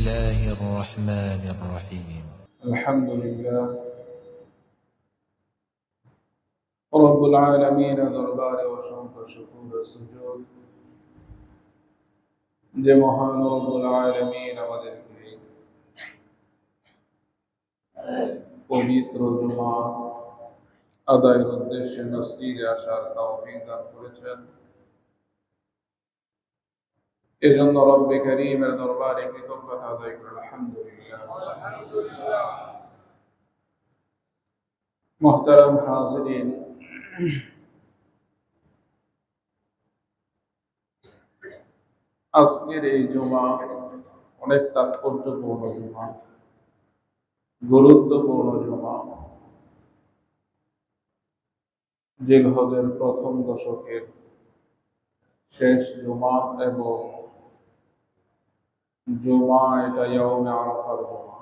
الله الرحمن الرحيم الحمد لله رب العالمين দরবার অসংখ্য শুকর সুজুদ যে মহান রব্বুল আলামিন আমাদেরকে পবিত্র জুমা আদায়ের উদ্দেশ্যে মসজিদে আসার তৌফিক দান করেছেন। এজন্য রব্বে কারীমের দরবারে কৃতজ্ঞতা আদায় করি আলহামদুলিল্লাহ। মুহতারাম হাজিরিন, আজকের এই জুমা অনেক তাৎপর্যপূর্ণ জুমা, গুরুত্বপূর্ণ জুমা। জিলহজের প্রথম দশকের শেষ জুমা এবং জুমা এটা ইয়াউমে আরাফার জুমা।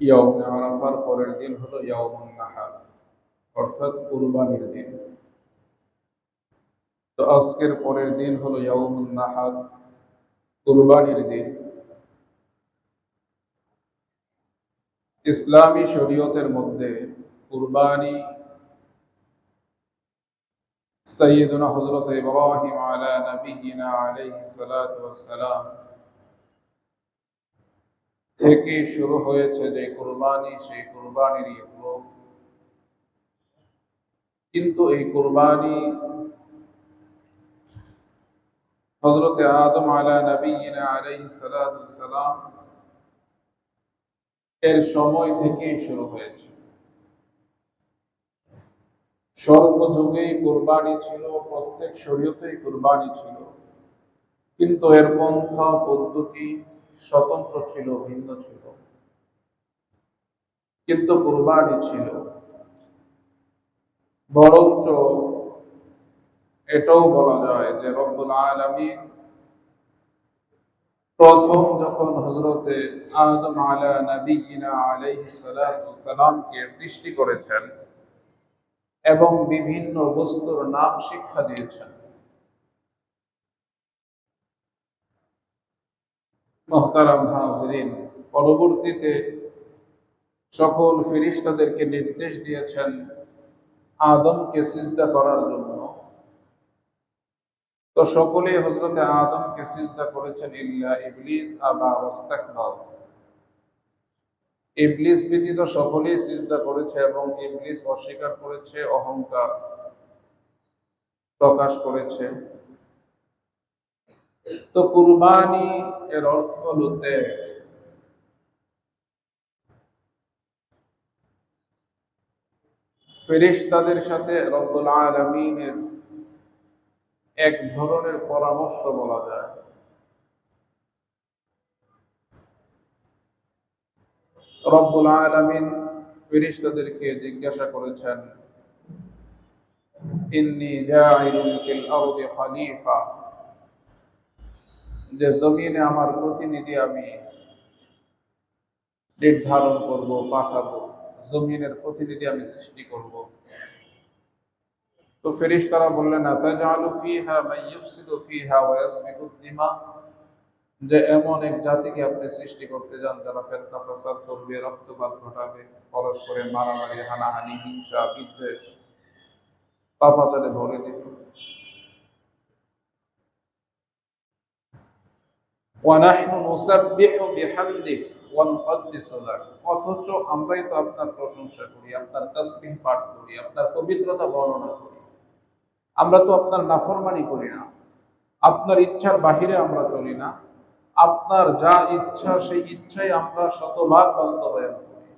ইয়াউমে আরাফার পরের দিন হলো ইয়াউমুন নাহার, অর্থাৎ কুরবানির দিন। তো আজকের পরের দিন হলো ইয়াউমুন নাহার, কুরবানির দিন। ইসলামী শরীয়তের মধ্যে কুরবানি সাইয়্যিদুনা হযরত ইব্রাহিম আলা নবিয়িনা আলাইহিস সালাতু ওয়াস সালাম থেকে শুরু হয়েছে। যে কুরবানি, সেই কুরবানিরই রূপ। কিন্তু এই কুরবানি হযরত আদম আলা নবিয়িনা আলাইহিস সালাতু ওয়াস সালাম এর সময় থেকেই শুরু হয়েছে। সর্বযুগেই কুরবানি ছিল, প্রত্যেক শরীয়তেই কুরবানি ছিল, কিন্তু এর পন্থা পদ্ধতি স্বতন্ত্র ছিল, ভিন্ন ছিল, কিন্তু কুরবানি ছিল। বরঞ্চ এটাও বলা যায় যে রব্বুল আলামিন প্রথম যখন হযরতে আদম আলা নবিয়িনা আলাইহিস সালাতু ওয়াস সালামকে সৃষ্টি করেছেন এবং বিভিন্ন বস্তুর নাম শিক্ষা দিয়েছেন, মুহতারাম হাজিরিন, পরবর্তীতে সকল ফেরেশতাদেরকে নির্দেশ দিয়েছেন আদমকে সিজদা করার জন্য। তো সকলেই হযরতে আদমকে সিজদা করেছেন ইল্লা ইবলিস আবা ওয়াস্তাকবার। ইবলিস ব্যতীত সকলেই সিজদা করেছে এবং ইবলিস অস্বীকার করেছে, অহংকার প্রকাশ করেছে। তো কুরবানি এর অর্থ হলো ত্যাগ। ফেরেশতাদের সাথে রব্বুল আলামিনের এক ধরনের পরামর্শ বলা যায়। রব্বুল আলামিন ফেরেশতাদেরকে জিজ্ঞাসা করেছেন, ইন্নী জাইলুন ফিল আরদি খলিফা, যে জমিনে আমার প্রতিনিধি আমি নির্ধারণ করব, পাঠাবো, জমিনের প্রতিনিধি আমি সৃষ্টি করব। তো ফেরেশতারা বললেন, আতাজআলু ফিহা মান ইউফসিদু ফিহা ওয়া ইয়াসফিকুদ দিমা, যে এমন এক জাতিকে আপনি সৃষ্টি করতে যান যারা ফিতনা ফাসাদ করবে, রক্তপাত ঘটাবে, পরস্পরের মারামারি, হানাহানি, হিংসা, বিদ্বেষ, পাপাচারে ভরে দেবে। ওয়া নাহনু নুসাব্বিহু বিহামদিক ওয়া নুকদ্দিসু লাক, অথচ আমরাই তো আপনার প্রশংসা করি, আপনার তাসবিহ পাঠ করি, আপনার পবিত্রতা বর্ণনা করি। আমরা তো আপনার নাফরমানি করি না, আপনার ইচ্ছার বাহিরে আমরা চলি না, আপনার যা ইচ্ছা সেই ইচ্ছাই আমরা শতভাগ বাস্তবায়ন করি।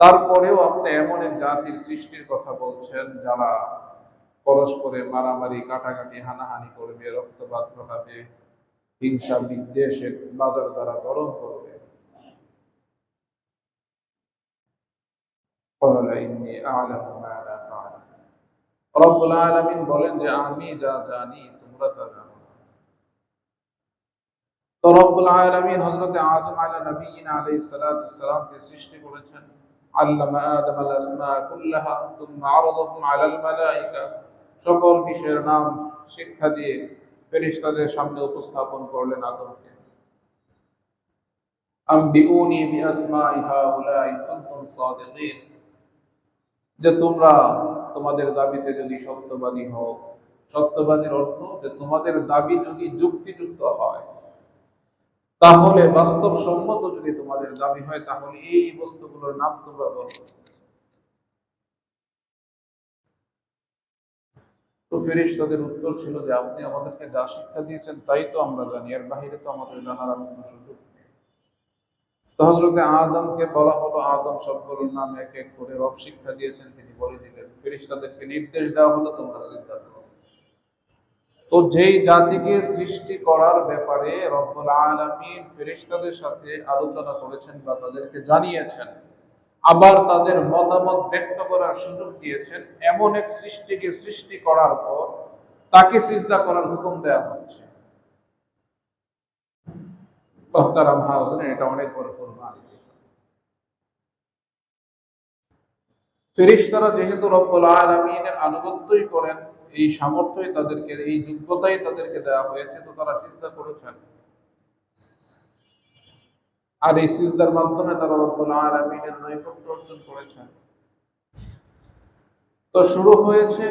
তারপরেও আপনি এমন এক জাতির সৃষ্টির কথা বলছেন যারা পরস্পরে মারামারি, কাটাকাটি, হানাহানি করবে, রক্তপাত ঘটাবে, হিংসা বিদ্বেষের বাজার দ্বারা গরম করবে। রব্বুল আলামিন বলেন যে আমি যা জানি তোমরা তা জানো না। তো রব্বুল আলামিন হযরত আদম আলা নবিয়িনা আলাইহিস সালাতু ওয়াস সালামকে সৃষ্টি করেছেন। আল্লামা আদম আল আসমা কুল্লাহা সুম্মা আরাদাহুম আলাল মালায়েকা, সকল বিষয়ের নাম শিক্ষা দিয়ে ফেরেশতাদের সামনে উপস্থাপন করলেন আদমকে। আম্বিউনি বিআসমাই হাউলা ইন কুনতুম সাদিকিন, যে তোমরা তোমাদের দাবিতে যদি সত্যবাদী হও। সত্যবাদীর অর্থ যে তোমাদের দাবি যদি যুক্তিযুক্ত হয়, তাহলে বাস্তবসম্মত যদি তোমাদের দাবি হয়, তাহলে এই বস্তুগুলোর নাম তোমরা বলো। তো ফেরেশতাদের উত্তর ছিল যে আপনি আমাদেরকে যা শিক্ষা দিয়েছেন তাই তো আমরা জানি, এর বাহিরে তো আমাদের জানার আর কোনো সুযোগ নেই। তো হযরতে আদমকে বলা হলো, আদম সবগুলোর নাম এক এক করে রব শিক্ষা দিয়েছেন তিনি বলে দিলেন। ফেরেশতাদেরকে নির্দেশ দেওয়া হলো তোমরা সিজদা করো। তো যেই জাতিকে সৃষ্টি করার ব্যাপারে রব্বুল আলামিন ফেরেশতাদের সাথে আলোচনা করেছেন বা তাদেরকে জানিয়েছেন, আবার তাদের মতামত ব্যক্ত করার সুযোগ দিয়েছেন, এমন এক সৃষ্টিকে সৃষ্টি করার পর তাকে সিজদা করার হুকুম দেওয়া হচ্ছে। মুহতারাম হাজিরিন, এটা অনেক বড় কুরবানি। ফেরেশতারা যেহেতু রব্বুল আলামিনের আনুগত্যই করেন, এই সামর্থ্যই তাদেরকে, এই যোগ্যতাই তাদেরকে দেওয়া হয়েছে, তো তারা সিজদা করেছেন। আর এই সিজদার মাধ্যমে তারা রব্বুল আলামিনের নৈকট্য অর্জন করেছেন। তো শুরু হয়েছে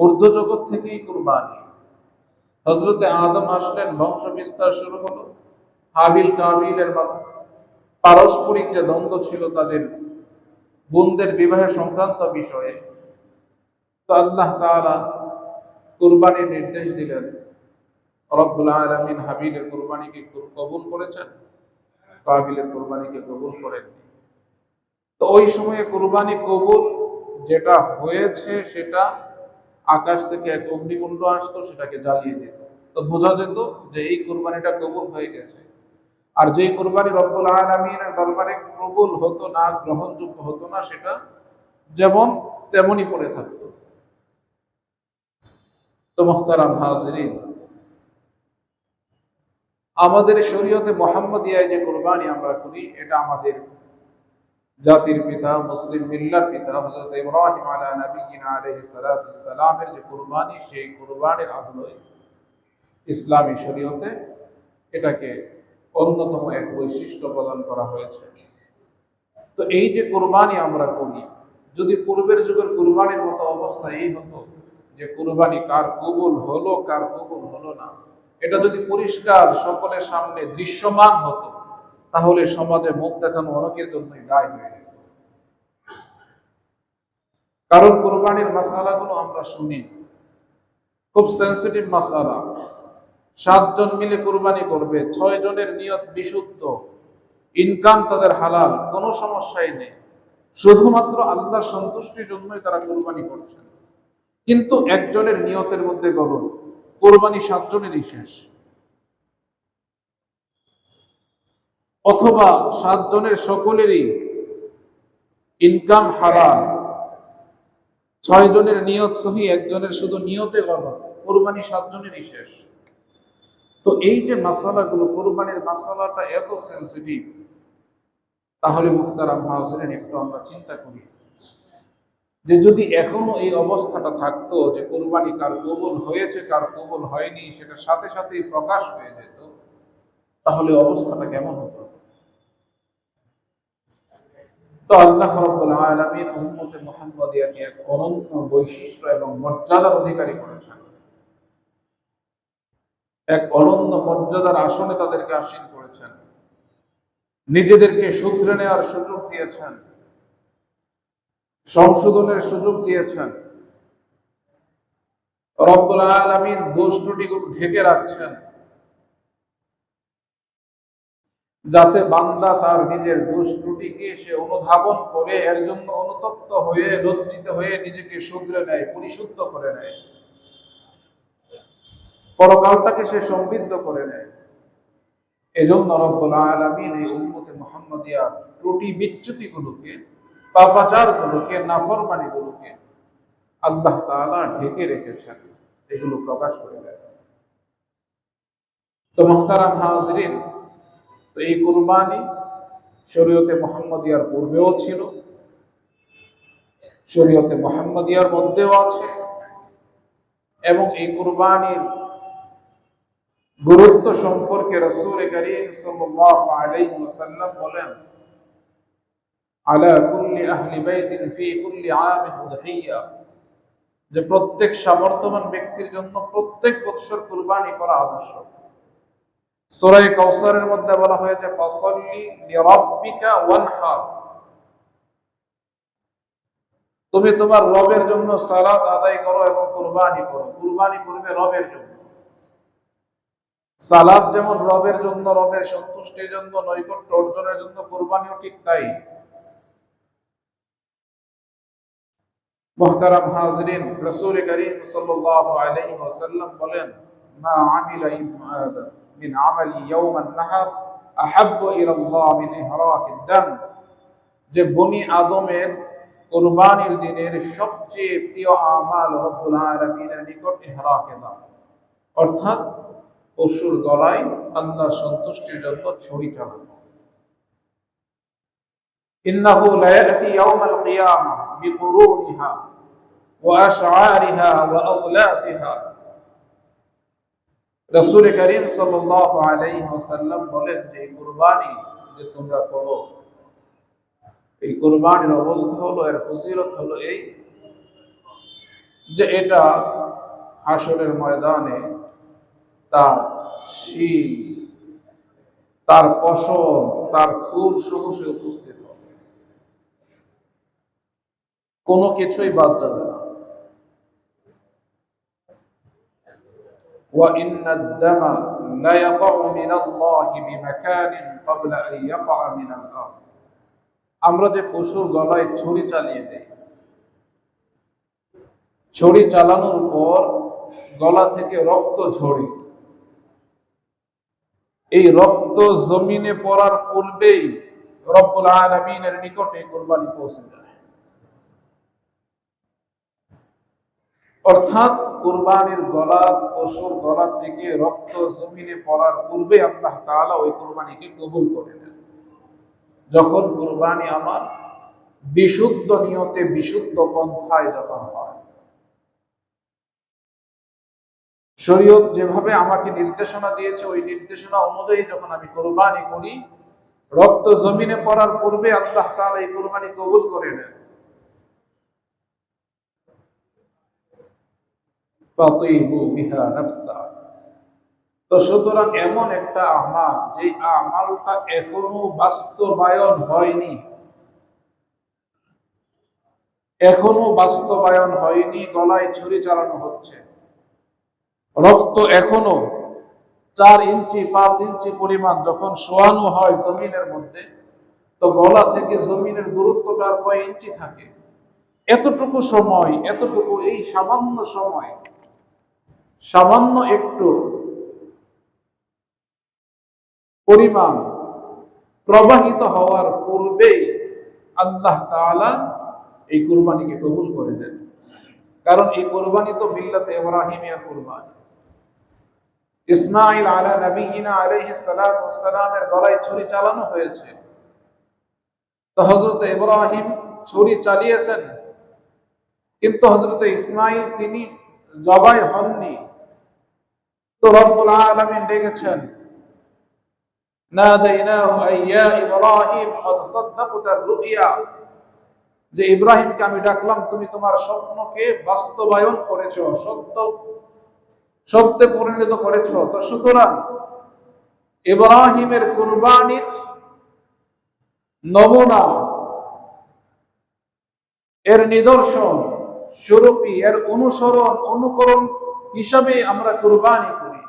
ঊর্ধ্ব জগৎ থেকেই কুরবানি। হযরতে আদম আসলেন, বংশ বিস্তার শুরু হলো। হাবিল কাবিলের পারস্পরিক যে দ্বন্দ্ব ছিল তাদের বোনদের বিবাহের সংক্রান্ত বিষয়ে, তো আল্লাহ তাআলা কুরবানির নির্দেশ দিলেন। রব্বুল আলামিন হাবিলের কুরবানিকে কবুল করেছেন, কাবিলের কুরবানিকে কবুল করেননি। তো ওই সময়ে কুরবানি কবুল যেটা হয়েছে, সেটা আকাশ থেকে এক অগ্নিকুণ্ড আসতো, সেটাকে জ্বালিয়ে দিত। তো বোঝা যেত যে এই কুরবানিটা কবুল হয়ে গেছে। আর যেই কুরবানি রব্বুল আলামিনের দরবারে কবুল হতো না, গ্রহণযোগ্য হতো না, সেটা যেমন তেমনই পড়ে থাকতো। তো মুহতারাম হাজিরিন, আমাদের শরীয়তে মুহাম্মদিয়ায় যে কুরবানি আমরা করি, এটা আমাদের জাতির পিতা, মুসলিম মিল্লার পিতা হযরত ইব্রাহিম আলা নবিয়িনা আলাইহিস সালাতু ওয়াস সালামের যে কুরবানি, সেই কুরবানির আদলে ইসলামী শরীয়তে এটাকে অন্যতম এক বৈশিষ্ট্য প্রদান করা হয়েছে। তো এই যে কুরবানি আমরা করি, যদি পূর্বের যুগের কুরবানির মতো অবস্থা এই হতো যে কুরবানি কার কবুল হলো কার কবুল হলো না, এটা যদি পরিষ্কার সকলের সামনে দৃশ্যমান হতো, তাহলে সমাজে মুখ দেখানো অনেকের জন্যই দায় হয়ে যেত। কারণ কুরবানির মাসালাগুলো আমরা শুনি, খুব সেন্সিটিভ মাসালা। 7 জন মিলে কুরবানি করবে, 6 জনের নিয়ত বিশুদ্ধ, ইনকাম তাদের হালাল, কোনো সমস্যাই নেই, শুধুমাত্র আল্লাহর সন্তুষ্টির জন্যই তারা কুরবানি করছেন। কিন্তু একজনের নিয়তের মধ্যে গলদ, কুরবানি 7 জনেরই শেষ। অথবা 7 জনের সকলেরই ইনকাম হালাল, 6 জনের নিয়ত সহি, একজনের শুধু নিয়তে গলদ, কুরবানি 7 জনেরই শেষ। তো এই যে মাসালাগুলো, কুরবানির মাসালাটা এত সেন্সিটিভ, তাহলে মুহতারাম হাজিরিন একটু আমরা চিন্তা করি যে যদি এখনো এই অবস্থাটা থাকতো যে কুরবানি কার কবুল হয়েছে কার কবুল হয়নি সেটা সাথে সাথেই প্রকাশ হয়ে যেত, তাহলে অবস্থাটা কেমন হতো? তো আল্লাহ রাব্বুল আলামিন উম্মতে মুহাম্মাদিয়াকে এক অনন্য বৈশিষ্ট্য এবং মর্যাদার অধিকারী করেছেন। এক অনন্য মর্যাদার আসনে তাদেরকে আসীন করেছেন, নিজেদেরকে শুধরে নেওয়ার সুযোগ দিয়েছেন, সংশোধনের সুযোগ দিয়েছেন। রব্বুল আলামিন দোষ ত্রুটিগুলো ঢেকে রাখছেন, যাতে বান্দা তার নিজের দোষ ত্রুটিকে সে অনুধাবন করে এর জন্য অনুতপ্ত হয়ে লজ্জিত হয়ে নিজেকে শুধরে নেয়, পরিশুদ্ধ করে নেয়, পরকালটাকে সে সমৃদ্ধ করে নেয়। এজন্য রব্বুল আলামিন এই উম্মতে মুহাম্মাদিয়ার ত্রুটি বিচ্যুতিগুলোকে, পাপাচারগুলোকে, নাফরমানিগুলোকে আল্লাহ তাআলা ঢেকে রেখেছেন, এগুলো প্রকাশ করে দেন। তো মুহতারাম হাজিরিন, তো এই কুরবানি শরীয়তে মুহাম্মাদিয়ার পূর্বেও ছিল, শরীয়তে মুহাম্মাদিয়ার মধ্যেও আছে, এবং এই কুরবানির গুরুত্ব সম্পর্কে রাসূল করিম সাল্লাল্লাহু আলাইহি ওয়াসাল্লাম বলেন, আলা কুল্লি আহলি বাইতিন ফি কুল্লি আমিন উদহিয়া, যে প্রত্যেক সামর্থ্যবান ব্যক্তির জন্য প্রত্যেক বৎসর কুরবানি করা আবশ্যক। সূরা কাউসারের মধ্যে বলা হয়েছে, ফাসাল্লি লিরাব্বিকা ওয়ানহার, তুমি তোমার রবের জন্য সালাত আদায় করো এবং কুরবানি করো। কুরবানি করবে রবের জন্য। সালাত যেমন রবের জন্য, রবের সন্তুষ্টির জন্য, নৈকট্য অর্জনের জন্য, কুরবানিও ঠিক তাই। মুহতারাম হাজরিন, রাসূল করিম সাল্লাল্লাহু আলাইহি ওয়াসাল্লাম বলেন, মা আমিলা ইবনু আদম মিন আমালি ইয়াওমান নাহর আহাব্বু ইলাল্লাহ মিন ইহরাকিদ দাম, যে বনি আদমের কুরবানির দিনের সবচেয়ে প্রিয় আমাল রব্বুল আলামিনের নিকট ইহরাকে দাম, অর্থাৎ পশুর গলায় আল্লাহর সন্তুষ্টির জন্য ছড়ি চালানো। ইন্নাহু লা ইয়াতি ইয়াওমাল কিয়ামাহ বিকুরুনিহা ওয়া আশআরিহা ওয়া আগলাফিহা। রাসূল করিম সাল্লাল্লাহু আলাইহি ওয়াসাল্লাম বলেন, যে কুরবানি যে তোমরা করো, এই কুরবানির অবস্থা হলো, এর ফজিলত হলো এই, যে এটা হাসরের ময়দানে তার শিং, তার পশম, তার খুর সহসে উপস্থিত হবে, কোনো কিছুই বাদ যাবে না। وَإِنَّ الدَّمَ لَيَقَعُ مِنَ اللَّهِ بِمَكَانٍ قَبْلَ أَن يَقَعَ مِنَ الْأَرْضِ। আমরা যে পশুর গলায় ছুরি চালিয়ে দেই, ছুরি চালানোর পর গলা থেকে রক্ত ঝরে, এই রক্ত জমিনে পড়ার পূর্বেই রব্বুল আলামিনের নিকটে কুরবানি পৌঁছে যায়। অর্থাৎ কুরবানির গলা, পশুর গলা থেকে রক্ত জমিনে পড়ার পূর্বে আল্লাহ তাআলা ওই কুরবানিকে কবুল করে নেন। যখন কুরবানি আমার বিশুদ্ধ নিয়তে, বিশুদ্ধ পন্থায় যখন হয়, শরীয়ত যেভাবে আমাকে নির্দেশনা দিয়েছে ওই নির্দেশনা অনুযায়ী যখন আমি কুরবানি করি, রক্ত জমিনে পড়ার পূর্বে আল্লাহ তাআলা এই কুরবানি কবুল করে নেন। ফাতিবু বিহা নাফসা। তো সুতরাং এমন একটা আমাল, যে আমালটা এখনো বাস্তবায়ন হয়নি, এখনো বাস্তবায়ন হয়নি, গলায় ছুরি চালানো হচ্ছে, রক্ত এখনো 4 ইঞ্চি 5 ইঞ্চি পরিমাণ যখন শোয়ানো হয় জমিনের মধ্যে, তো গলা থেকে জমিনের দূরত্বটা আর কয় ইঞ্চি থাকে? এতটুকু সময়, এতটুকু, এই সামান্য সময়, সামান্য একটু পরিমাণ প্রবাহিত হওয়ার পূর্বেই আল্লাহ তাআলা এই কুরবানিকে কবুল করে দেন। কারণ এই কুরবানি তো মিল্লাতে ইব্রাহিমিয়া কুরবানি। ইসমাঈল আলা নবিয়িনা আলাইহিস সালাতু ওয়াস সালামের গলায় ছুরি চালানো হয়েছে, তো হযরত ইব্রাহিম ছুরি চালিয়েছেন, কিন্তু হযরত ইসমাঈল তিনি জবাই হননি। তো রব্বুল আলামিন ডেকেছেন, নাদাইনাহু আইয়া ইব্রাহিম ক্বাদ সাদ্দাকতা আর-রুইয়া, যে ইব্রাহিমকে আমি ডাকলাম, তুমি তোমার স্বপ্নকে বাস্তবায়ন করেছো, সত্যে পরিণত করেছো। তো সুতরাং ইব্রাহিমের কুরবানির নমুনা, এর নিদর্শন স্বরূপী, এর অনুসরণ, অনুকরণ হিসাবে আমরা কুরবানি করি।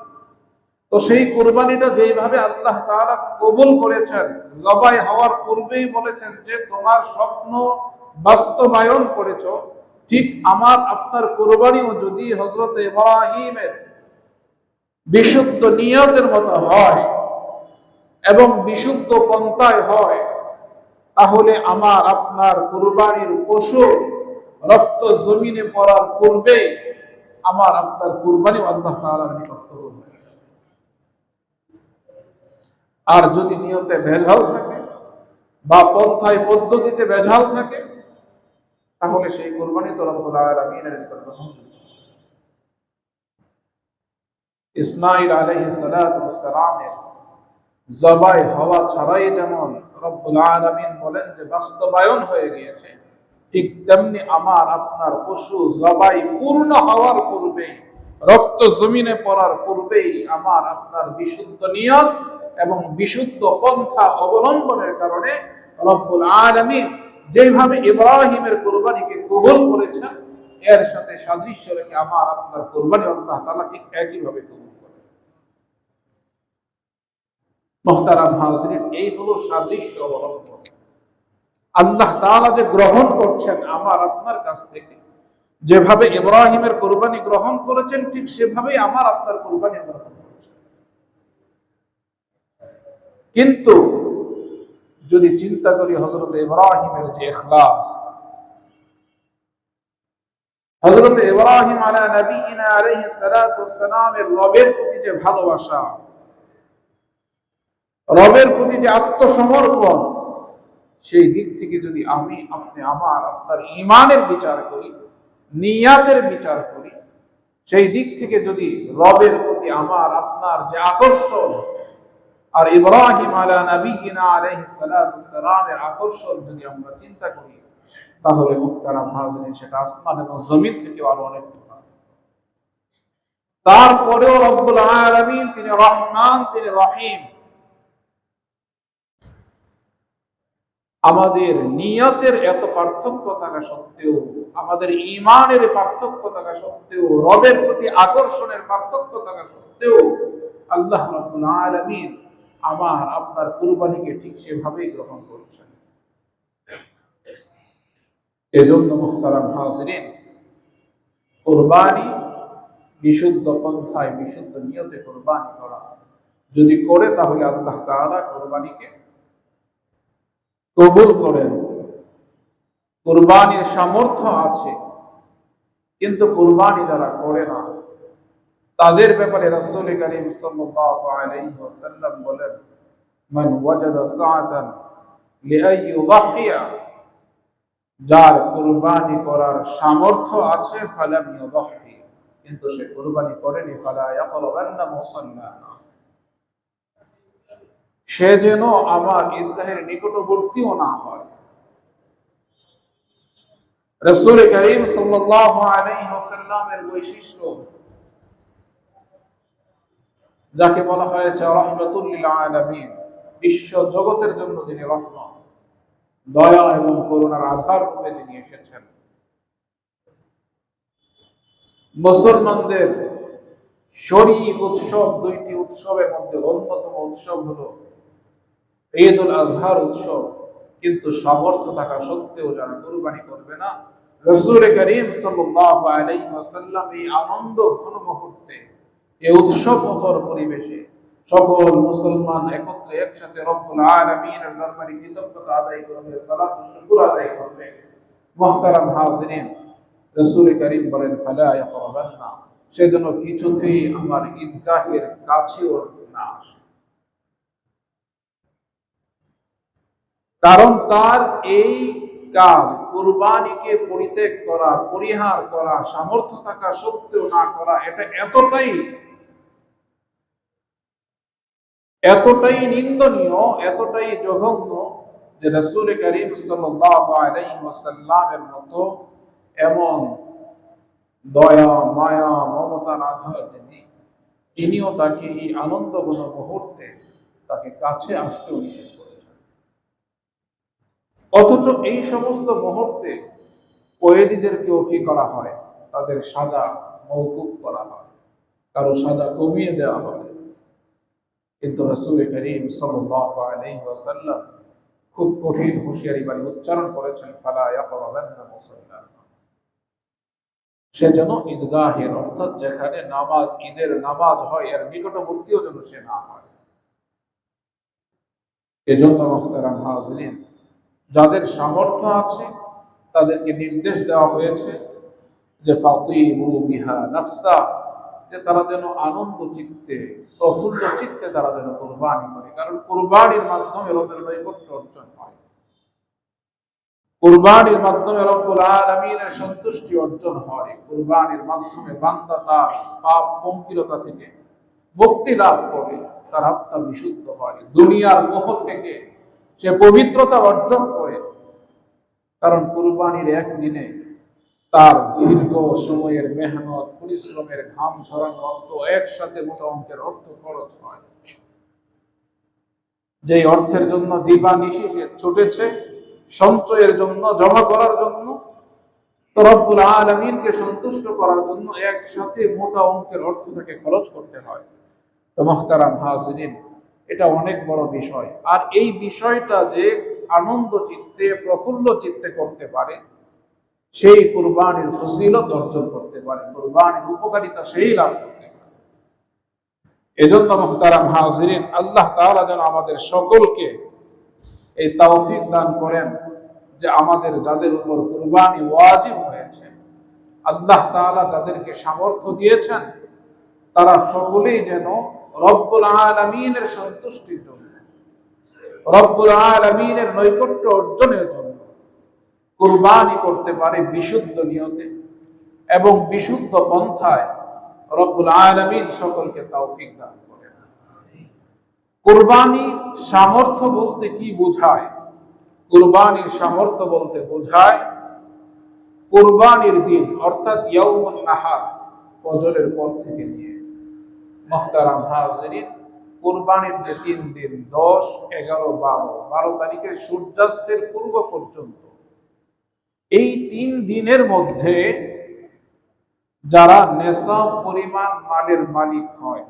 তো সেই কুরবানিটা যেইভাবে আল্লাহ তাআলা কবুল করেছেন, জবাই হওয়ার পূর্বেই বলেছেন যে তোমার স্বপ্ন বাস্তবায়ন করেছো, ঠিক আমার আপনার কুরবানিও যদি হযরত ইব্রাহিমের বিশুদ্ধ নিয়তের মতো হয় এবং বিশুদ্ধ পন্থায় হয়, তাহলে আমার আপনার কুরবানির পশু রক্ত জমিনে পড়ার পূর্বে আমার আপনার কুরবানি আল্লাহ তাআলার নিকট কবুল হবে। আর যদি নিয়তে ভেজাল থাকে বা পন্থায় পদ্ধতিতে ভেজাল থাকে, তাহলে সেই কুরবানি তো রব্বুল আলামিনের নিকট গ্রহণযোগ্য। ইসমাঈল আলাইহিস সালামের জবাই হওয়া ছাড়াই যেমন রব্বুল আলামিন বলেন যে বাস্তবায়ন হয়ে গিয়েছে, ঠিক তেমনি আমার আপনার পশু জবাই পূর্ণ হওয়ার পূর্বেই, রক্ত জমিনে পড়ার পূর্বেই আমার আপনার বিশুদ্ধ নিয়ত এবং বিশুদ্ধ পন্থা অবলম্বনের কারণে রব্বুল আলামিন যেভাবে ইব্রাহিমের কুরবানিকে কবুল করেছেন, এর সাথে সাদৃশ্য রেখে আমার আপনার কুরবানি আল্লাহ তাআলা ঠিক একইভাবে কবুল করেন। মুহতারাম হাজিরিন, এই হলো সাদৃশ্য অবলম্বন। আল্লাহ তাআলা যে গ্রহণ করছেন আমার আপনার কাছ থেকে, যেভাবে ইব্রাহিমের কুরবানি গ্রহণ করেছেন, ঠিক সেভাবেই আমার আপনার কুরবানি গ্রহণ করেছেন। কিন্তু যদি চিন্তা করি হযরত ইব্রাহিমের যে ইখলাস, হযরত ইব্রাহিম আলা নবিয়িনা আলাইহিস সালাতু ওয়াস সালামের রবের প্রতি যে ভালোবাসা, রবের প্রতি যে আত্মসমর্পণ, সেই দিক থেকে যদি আমি আপনি আমার আপনার ঈমানের বিচার করি, নিয়াতের বিচার করি, সেই দিক থেকে যদি রবের প্রতি আমার আপনার যে আকর্ষণ আর ইব্রাহিম আলা নবিয়িনা আলাইহিস সালাতু ওয়াস সালামের আকর্ষণ যদি আমরা চিন্তা করি, তাহলে মুহতারাম হাজিরিন সেটা আসমান এবং জমিন থেকে আরো অনেক দূর। তারপরেও রব্বুল আলামিন তিনি রহমান, তিনি রহিম। আমাদের নিয়তের এত পার্থক্য থাকা সত্ত্বেও, আমাদের ঈমানের পার্থক্য থাকা সত্ত্বেও, রবের প্রতি আকর্ষণের পার্থক্য থাকা সত্ত্বেও আল্লাহ রাব্বুল আলামিন আমার আপনার কুরবানিকে ঠিক সেভাবেই গ্রহণ করছেন। এজন্য মুহতারাম হাজিরিন, কুরবানি বিশুদ্ধ পন্থায় বিশুদ্ধ নিয়তে কুরবানি করা যদি করে, তাহলে আল্লাহ তাআলা কুরবানিকে কবুল করেন। কুরবানির সামর্থ্য আছে, কিন্তু কুরবানি যারা করে না, তাদের ব্যাপারে রাসূল করিম সাল্লাল্লাহু আলাইহি ওয়াসাল্লাম বলেন, মান ওয়াজাদা সাআতান লিআন ইউযহিয়া, যার কুরবানি করার সামর্থ্য আছে, ফালাম ইউযহি, কিন্তু সে কুরবানি করেনি, ফালা ইয়াকরাবান্না মুসাল্লানা, সে যেন আমার ঈদগাহের নিকটবর্তীও না হয়। রাসূল করিম সাল্লাল্লাহু আলাইহি ওয়াসাল্লামের বৈশিষ্ট্য, যাকে বলা হয়েছে রাহমাতুল লিল আলামিন, বিশ্ব জগতের জন্য যিনি রহমত, দয়া এবং করুণার আধার রূপে যিনি এসেছেন। মুসলমানদের শরঈ উৎসব, দুইটি উৎসবের মধ্যে অন্যতম উৎসব হলো ঈদুল আজহার উৎসব, কিন্তু সামর্থ্য থাকা সত্ত্বেও যারা কুরবানি করবে না, রাসূল করিম সাল্লাল্লাহু আলাইহি ওয়াসাল্লাম এই আনন্দ ঘন মুহূর্তে, এই উৎসব মুখর পরিবেশে সকল মুসলমান একত্রে একসাথে রব্বুল আলামিনের দরবারে কৃতজ্ঞতা আদায় করবে, সালাত ও শুকর আদায় করবে। মুহতারাম হাজিরিন, রাসূল করিম বলেন, ফালা ইয়াকরাবান্না, সেজন্য কিছুতেই আমার ঈদগাহের কাছেও না আসে। কারণ তার এই কাজ, কুরবানিকে পরিত্যাগ করা, পরিহার করা, সামর্থ্য থাকা সত্ত্বেও না করা, এটা এতটাই নিন্দনীয়, এতটাই জঘন্য যে রাসূল করিম সাল্লাল্লাহু আলাইহি ওয়াসাল্লামের মতো এমন দয়া, মায়া, মমতার আধার যিনি, তিনিও তাকে এই আনন্দঘন মুহূর্তে তাকে কাছে আসতেও নিষেধ করেছেন। অথচ এই সমস্ত মুহূর্তে কয়েদিদেরকেও কি করা হয়, তাদের সাজা মওকুফ করা হয়, কারো সাজা কমিয়ে দেওয়া হয়। কিন্তু রাসূল করিম সাল্লাল্লাহু আলাইহি ওয়াসাল্লাম খুব কঠিন হুঁশিয়ারি বাণী উচ্চারণ করেছেন, ফালা ইয়াকরাবান্না মুসাল্লানা, সে যেন ঈদগাহের, অর্থাৎ যেখানে নামাজ, ঈদের নামাজ হয়, এর নিকটবর্তীও যেন সে না হয়। এজন্য মুহতারাম হাজিরিন, যাদের সামর্থ্য আছে তাদেরকে নির্দেশ দেওয়া হয়েছে যে ফাতিবু বিহা নাফসা, যে তারা যেন আনন্দ চিত্তে, প্রফুল্ল চিত্তে তারা যেন কুরবানি করে। কারণ কুরবানির মাধ্যমে রবের নৈকট্য অর্জন হয়, কুরবানির মাধ্যমে রব্বুল আলামিনের সন্তুষ্টি অর্জন হয়, কুরবানির মাধ্যমে বান্দা তার পাপ পঙ্কিলতা থেকে, মুক্তি লাভ করে, তার আত্মা বিশুদ্ধ হয়, দুনিয়ার মোহ থেকে সে পবিত্রতা অর্জন করে। কারণ কুরবানির একদিনে তার দীর্ঘ সময়ের মেহনত, পরিশ্রমের ঘাম ঝরানো অর্থ একসাথে মোটা অঙ্কের অর্থ খরচ হয়। যে অর্থের জন্য দিবানিশি সে ছুটেছে, সঞ্চয়ের জন্য, জমা করার জন্য, তো রব্বুল আলামিনকে সন্তুষ্ট করার জন্য একসাথে মোটা অঙ্কের অর্থ তাকে খরচ করতে হয়। তো মুহতারাম হাজিরিন, এটা অনেক বড় বিষয়। আর এই বিষয়টা যে আনন্দ চিত্তে, প্রফুল্ল চিত্তে করতে পারে, সেই কুরবানির ফজিলত অর্জন করতে পারে, কুরবানির উপকারিতা সেই লাভ করতে পারে। এজন্য মুহতারাম হাজিরিন, আল্লাহ তাআলা যেন আমাদের সকলকে এই তৌফিক দান করেন যে আমাদের যাদের উপর কুরবানি ওয়াজিব হয়েছে, আল্লাহ তাআলা যাদেরকে সামর্থ্য দিয়েছেন, তারা সকলেই যেন রব্বুল আলামিনের সন্তুষ্টির জন্য, রব্বুল আলামিনের নৈকট্য অর্জনের জন্য কুরবানি করতে পারে বিশুদ্ধ নিয়তে এবং বিশুদ্ধ পন্থায়। রব্বুল আলামিন সকলকে তৌফিক দান করেন। কুরবানির সামর্থ্য বলতে কি বোঝায়? কুরবানির সামর্থ্য বলতে বোঝায় কুরবানির দিন অর্থাৎ ইয়াউমুন নাহার, ফজরের পর থেকে নিয়ে মুহতারাম হাজিরিন, কুরবানির যে 3 দিন 10, 11, 12 তারিখের সূর্যাস্তের পূর্ব পর্যন্ত, এই 3 দিনের মধ্যে যারা নেশাব পরিমাণ মালের মালিক হয়,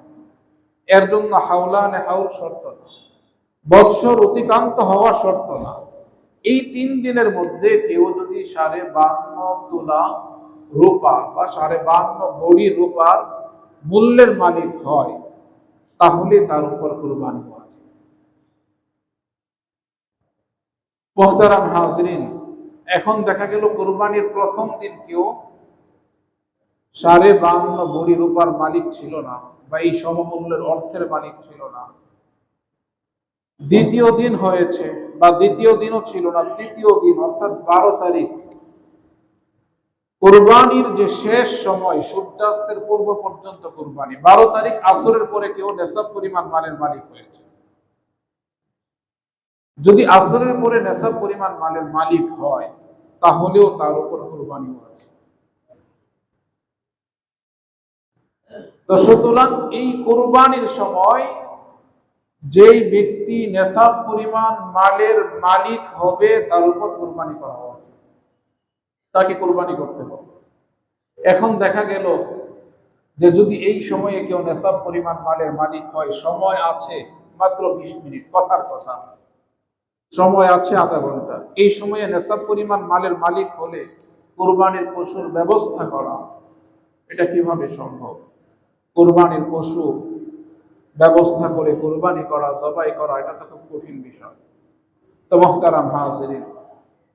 এর জন্য হাওলানে হাউল শর্ত না, বৎসর অতিক্রান্ত হওয়া শর্ত না। এই 3 দিনের মধ্যে কেউ যদি 52.5 তোলা রূপা বা 52.5 বড়ি রূপার মূল্যের মালিক হয়, তাহলে তার উপর কুরবানি ওয়াজিব। মুহতারাম হাজিরিন, এখন দেখা গেল কুরবানির প্রথম দিন কেউ 52.5 বড়ি রূপার মালিক ছিল না, বা এই সমমূল্যের অর্থের মালিক ছিল না। দ্বিতীয় দিন হয়েছে, বা দ্বিতীয় দিনও ছিল না, তৃতীয় দিন অর্থাৎ 12 তারিখ, কুরবানির যে শেষ সময় সূর্যাস্তের পূর্ব পর্যন্ত কুরবানি, 12 তারিখ আসরের পরে কেউ নেশাব পরিমাণ মালের মালিক হয়েছে। যদি আসরের পরে নেশাব পরিমাণ মালের মালিক হয়, তাহলেও তার উপর কুরবানি আছে। তো সুতরাং এই কুরবানির সময় যেই ব্যক্তি নেশাব পরিমাণ মালের মালিক হবে, তার উপর কুরবানি করা হবে, তাকে কুরবানি করতে হবে। এখন দেখা গেল যে যদি এই সময়ে কেউ নেশাব পরিমাণ মালের মালিক হয়, সময় আছে মাত্র 20 মিনিট, কথার কথা সময় আছে আধা ঘন্টা, এই সময়ে নেশাব পরিমাণ মালের মালিক হলে কুরবানির পশুর ব্যবস্থা করা, এটা কিভাবে সম্ভব? কুরবানির পশু ব্যবস্থা করে কুরবানি করা, জবাই করা, এটা তো খুব কঠিন বিষয়। তো মুহতারাম হাজিরিন,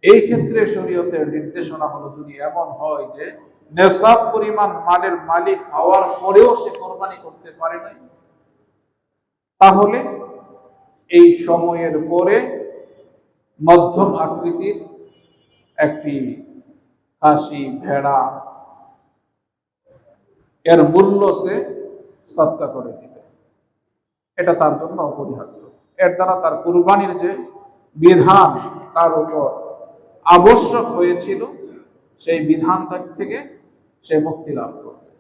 এই ক্ষেত্রে শরীয়তের নির্দেশনা হলো, যদি এমন হয় যে নেশাব পরিমাণ মালের মালিক হওয়ার পরেও সে কোরবানি করতে পারে নাই, তাহলে এই সময়ের পরে মধ্যম আকৃতির একটি খাসি, ভেড়া, এর মূল্য সে সদকা করে দিবে। এটা তার জন্য অপরিহার্য। এর দ্বারা তার কুরবানির যে বিধান তার উপর আবশ্যক হয়েছিল, সেই বিধানটা থেকে সে মুক্তি লাভ করবে।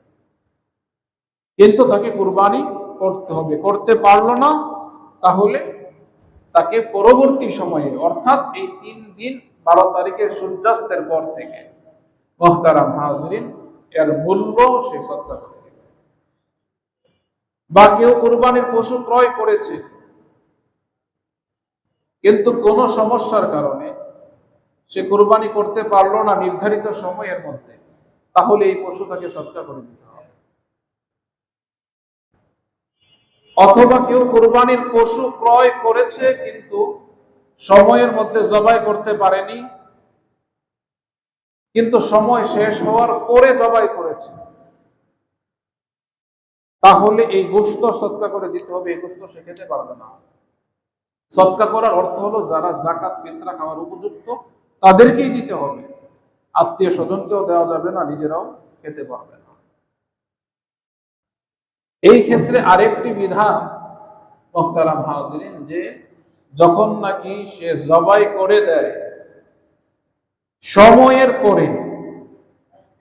কিন্তু তাকে কুরবানি করতে হবে, করতে পারলো না, তাহলে তাকে পরবর্তী সময়ে অর্থাৎ এই 3 দিন 12 তারিখের সূর্যাস্তের পর থেকে মুহতারাম হাজিরিন এর মূল্য সে সদকা করে দিবে। বা কেউ কুরবানির পশু ক্রয় করেছে, কিন্তু কোনো সমস্যার কারণে সে কুরবানি করতে পারলো না নির্ধারিত সময়ের মধ্যে, তাহলে এই পশু তাকে সদকা করে দিতে হবে। অথবা কেউ কুরবানির পশু ক্রয় করেছে কিন্তু সময়ের মধ্যে জবাই করতে পারেনি, কিন্তু সময় শেষ হওয়ার পরে জবাই করেছে, তাহলে এই গোশত সদকা করে দিতে হবে। এই গোশত সে খেতে পারবে না। সদকা করার অর্থ হলো যারা যাকাত ফিতরা খাওয়ার উপযুক্ত তাদেরকেই দিতে হবে, আত্মীয় স্বজনকেও দেওয়া যাবে না, নিজেরাও খেতে পারবে না। এই ক্ষেত্রে আরেকটি বিধান মুহতারাম হাজিরিন, যে যখন নাকি সে জবাই করে দেয় সময়ের পরে,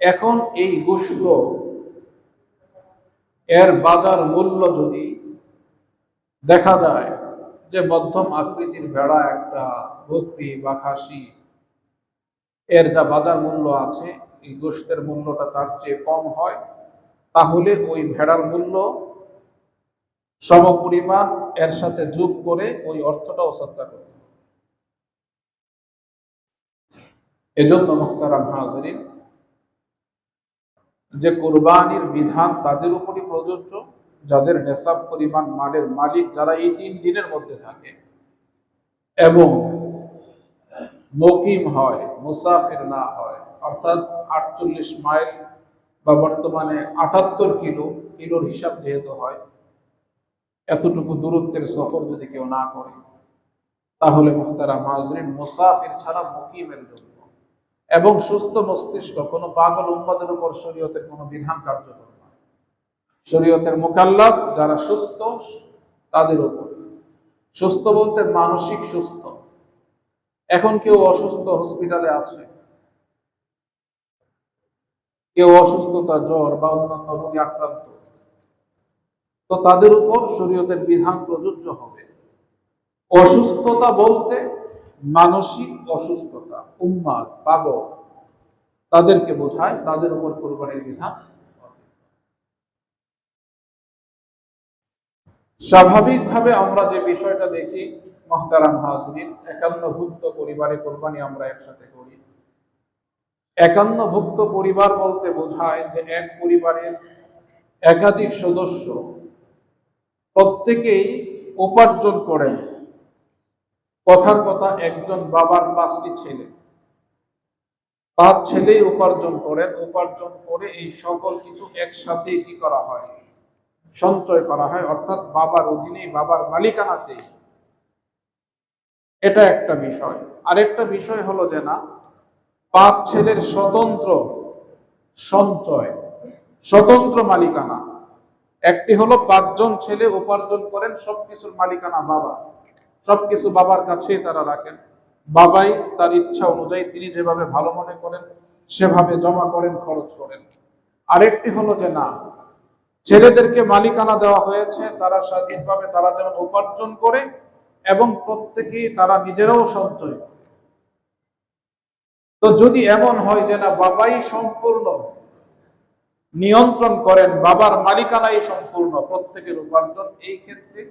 এখন এই গোশত এর বাজার মূল্য যদি দেখা যায় যে মধ্যম আকৃতির ভেড়া একটা, বকরি বা খাসি, এর যা বাজার মূল্য আছে এই গোশতের মূল্যটা তার চেয়ে কম হয়, তাহলে ওই ভেড়ার মূল্য সমপরিমাণ এর সাথে যোগ করে ওই অর্থটাও সদকা করতে হবে। এজন্য মুহতারাম হাজিরিন, যে কোরবানির বিধান তাদের উপরই প্রযোজ্য যাদের নেশাব পরিমাণ মালের মালিক, যারা এই 3 দিনের মধ্যে থাকে এবং মুকিম হয়, মুসাফির না হয়, অর্থাৎ 48 মাইল বা বর্তমানে 78 কিলোর হিসাব যেহেতু হয়, এতটুকু দূরত্বের সফর যদি কেউ না করে, তাহলে মুহতারাম হাজিরিন মুসাফির ছাড়া মুকিমের জন্য এবং সুস্থ মস্তিষ্ক, কোনো পাগল উম্মাদের উপর শরীয়তের কোনো বিধান কার্যকর নয়। শরীয়তের মুকাল্লাফ যারা সুস্থ তাদের উপর, সুস্থ বলতে মানসিক সুস্থ। এখন কেউ অসুস্থ, হসপিটালে আছে, কেউ অসুস্থতা, জ্বর বা অন্যান্য রোগে আক্রান্ত, তো তাদের উপর শরীয়তের বিধান প্রযোজ্য হবে। অসুস্থতা বলতে মানসিক অসুস্থতা, উম্মাদ, পাগল, তাদেরকে বোঝায়, তাদের উপর কোরবানির বিধান। স্বাভাবিকভাবে আমরা যে বিষয়টা দেখি মুহতারাম হাজিরিন, একান্নভুক্ত পরিবারে কোরবানি আমরা একসাথে করি। একান্নভুক্ত পরিবার বলতে বোঝায় যে এক পরিবারের একাধিক সদস্য প্রত্যেকেই উপার্জন করেন। কথার কথা, একজন বাবার 5টি ছেলে, 5 ছেলেই উপার্জন করেন। উপার্জন করে এই সকল কিছু একসাথে কি করা হয়? সঞ্চয় করা হয়, অর্থাৎ বাবার অধীনে, বাবার মালিকানাতেই। এটা একটা বিষয়। আরেকটা বিষয় হলো যে না, 5 ছেলের স্বতন্ত্র সঞ্চয়, স্বতন্ত্র মালিকানা। একটি হলো 5 জন ছেলে উপার্জন করেন, সবকিছুর মালিকানা বাবা, সবকিছু বাবার কাছে তারা রাখেন। বাবাই তার ইচ্ছা অনুযায়ী তিনি যেভাবে ভালো মনে করেন সেভাবে জমা করেন, খরচ করেন। আরেকটি হলো যে না, ছেলেদেরকে মালিকানা দেওয়া হয়েছে, তারা স্বাধীনভাবে তারা যেমন উপার্জন করে এবং প্রত্যেকেই তারা নিজেরাও সঞ্চয় করে। তো যদি এমন হয় যে না, বাবাই সম্পূর্ণ নিয়ন্ত্রণ করেন, বাবার মালিকানাই সম্পূর্ণ প্রত্যেকের উপার্জন, এই ক্ষেত্রে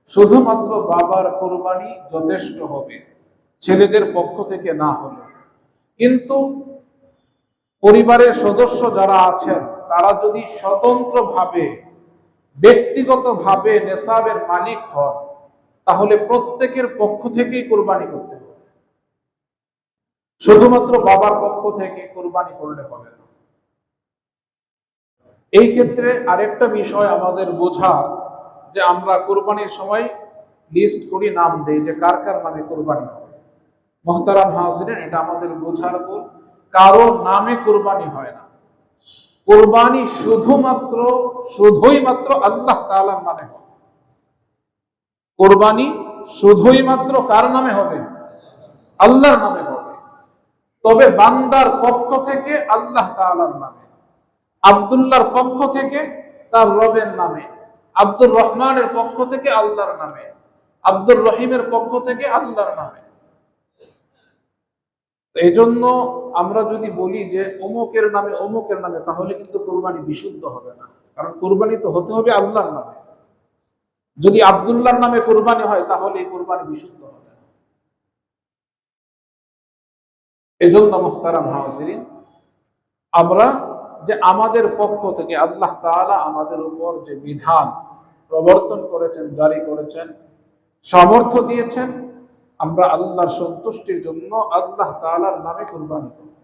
শুধুমাত্র বাবার কোরবানি যথেষ্ট হবে, ছেলেদের পক্ষ থেকে না হলে। কিন্তু পরিবারের সদস্য যারা আছেন তারা যদি স্বতন্ত্রভাবে, ব্যক্তিগতভাবে নেশাবের মালিক হন, তাহলে প্রত্যেকের পক্ষ থেকেই কোরবানি করতে হবে, শুধুমাত্র বাবার পক্ষ থেকে কোরবানি করলে হবে না। এই ক্ষেত্রে আরেকটা বিষয় আমাদের বোঝা, যে আমরা কোরবানির সময় লিস্ট করি, নাম দেই যে কার কার নামে কোরবানি হবে। মুহতারাম হাজিরিন, এটা আমাদের বোঝার ভুল। কারো নামে কোরবানি হয় না। কোরবানি শুধুই মাত্র আল্লাহ তাআলার নামে হবে। কোরবানি শুধুই মাত্র কার নামে হবে? আল্লাহর নামে হবে। তবে বান্দার পক্ষ থেকে আল্লাহ তাআলার নামে, আব্দুল্লাহর পক্ষ থেকে তার রবের নামে, আব্দুর রহমানের পক্ষ থেকে আল্লাহর নামে, আব্দুর রহিমের পক্ষ থেকে আল্লাহর নামে। এই জন্য আমরা যদি বলি যে অমুকের নামে, তাহলে কিন্তু কোরবানি বিশুদ্ধ হবে না, কারণ কোরবানি তো হতে হবে আল্লাহর নামে। যদি আব্দুল্লাহর নামে কোরবানি হয় তাহলে এই কোরবানি বিশুদ্ধ হবে না। এজন্য মুহতারাম হাজিরিন, আমরা যে আমাদের পক্ষ থেকে আল্লাহ তাআলা আমাদের উপর যে বিধান প্রবর্তন করেছেন, জারি করেছেন, সামর্থ্য দিয়েছেন, আমরা আল্লাহর সন্তুষ্টির জন্য আল্লাহ তাআলার নামে কুরবানি করব।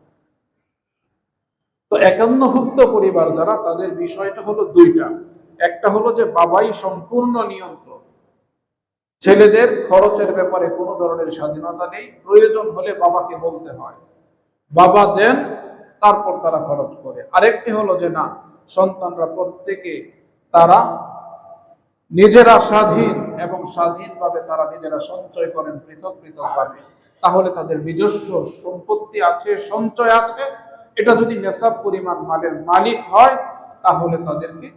তো একান্নভুক্ত পরিবার যারা, তাদের বিষয়টা হলো দুইটা। একটা হলো যে বাবাই সম্পূর্ণ নিয়ন্ত্রণ, ছেলেদের খরচের ব্যাপারে কোনো ধরনের স্বাধীনতা নেই, প্রয়োজন হলে বাবাকে বলতে হয়, বাবা দেন, তারপর তারা খরচ করে। আরেকটি হলো যে না, সন্তানরা প্রত্যেকে তারা নিজেরা স্বাধীন এবং স্বাধীনভাবে তারা নিজেরা সঞ্চয় করেন পৃথক পৃথকভাবে, তাহলে তাদের নিজস্ব সম্পত্তি আছে, সঞ্চয় আছে, এটা যদি নেশাব পরিমাণ মালের মালিক হয়, তাহলে তাদেরকে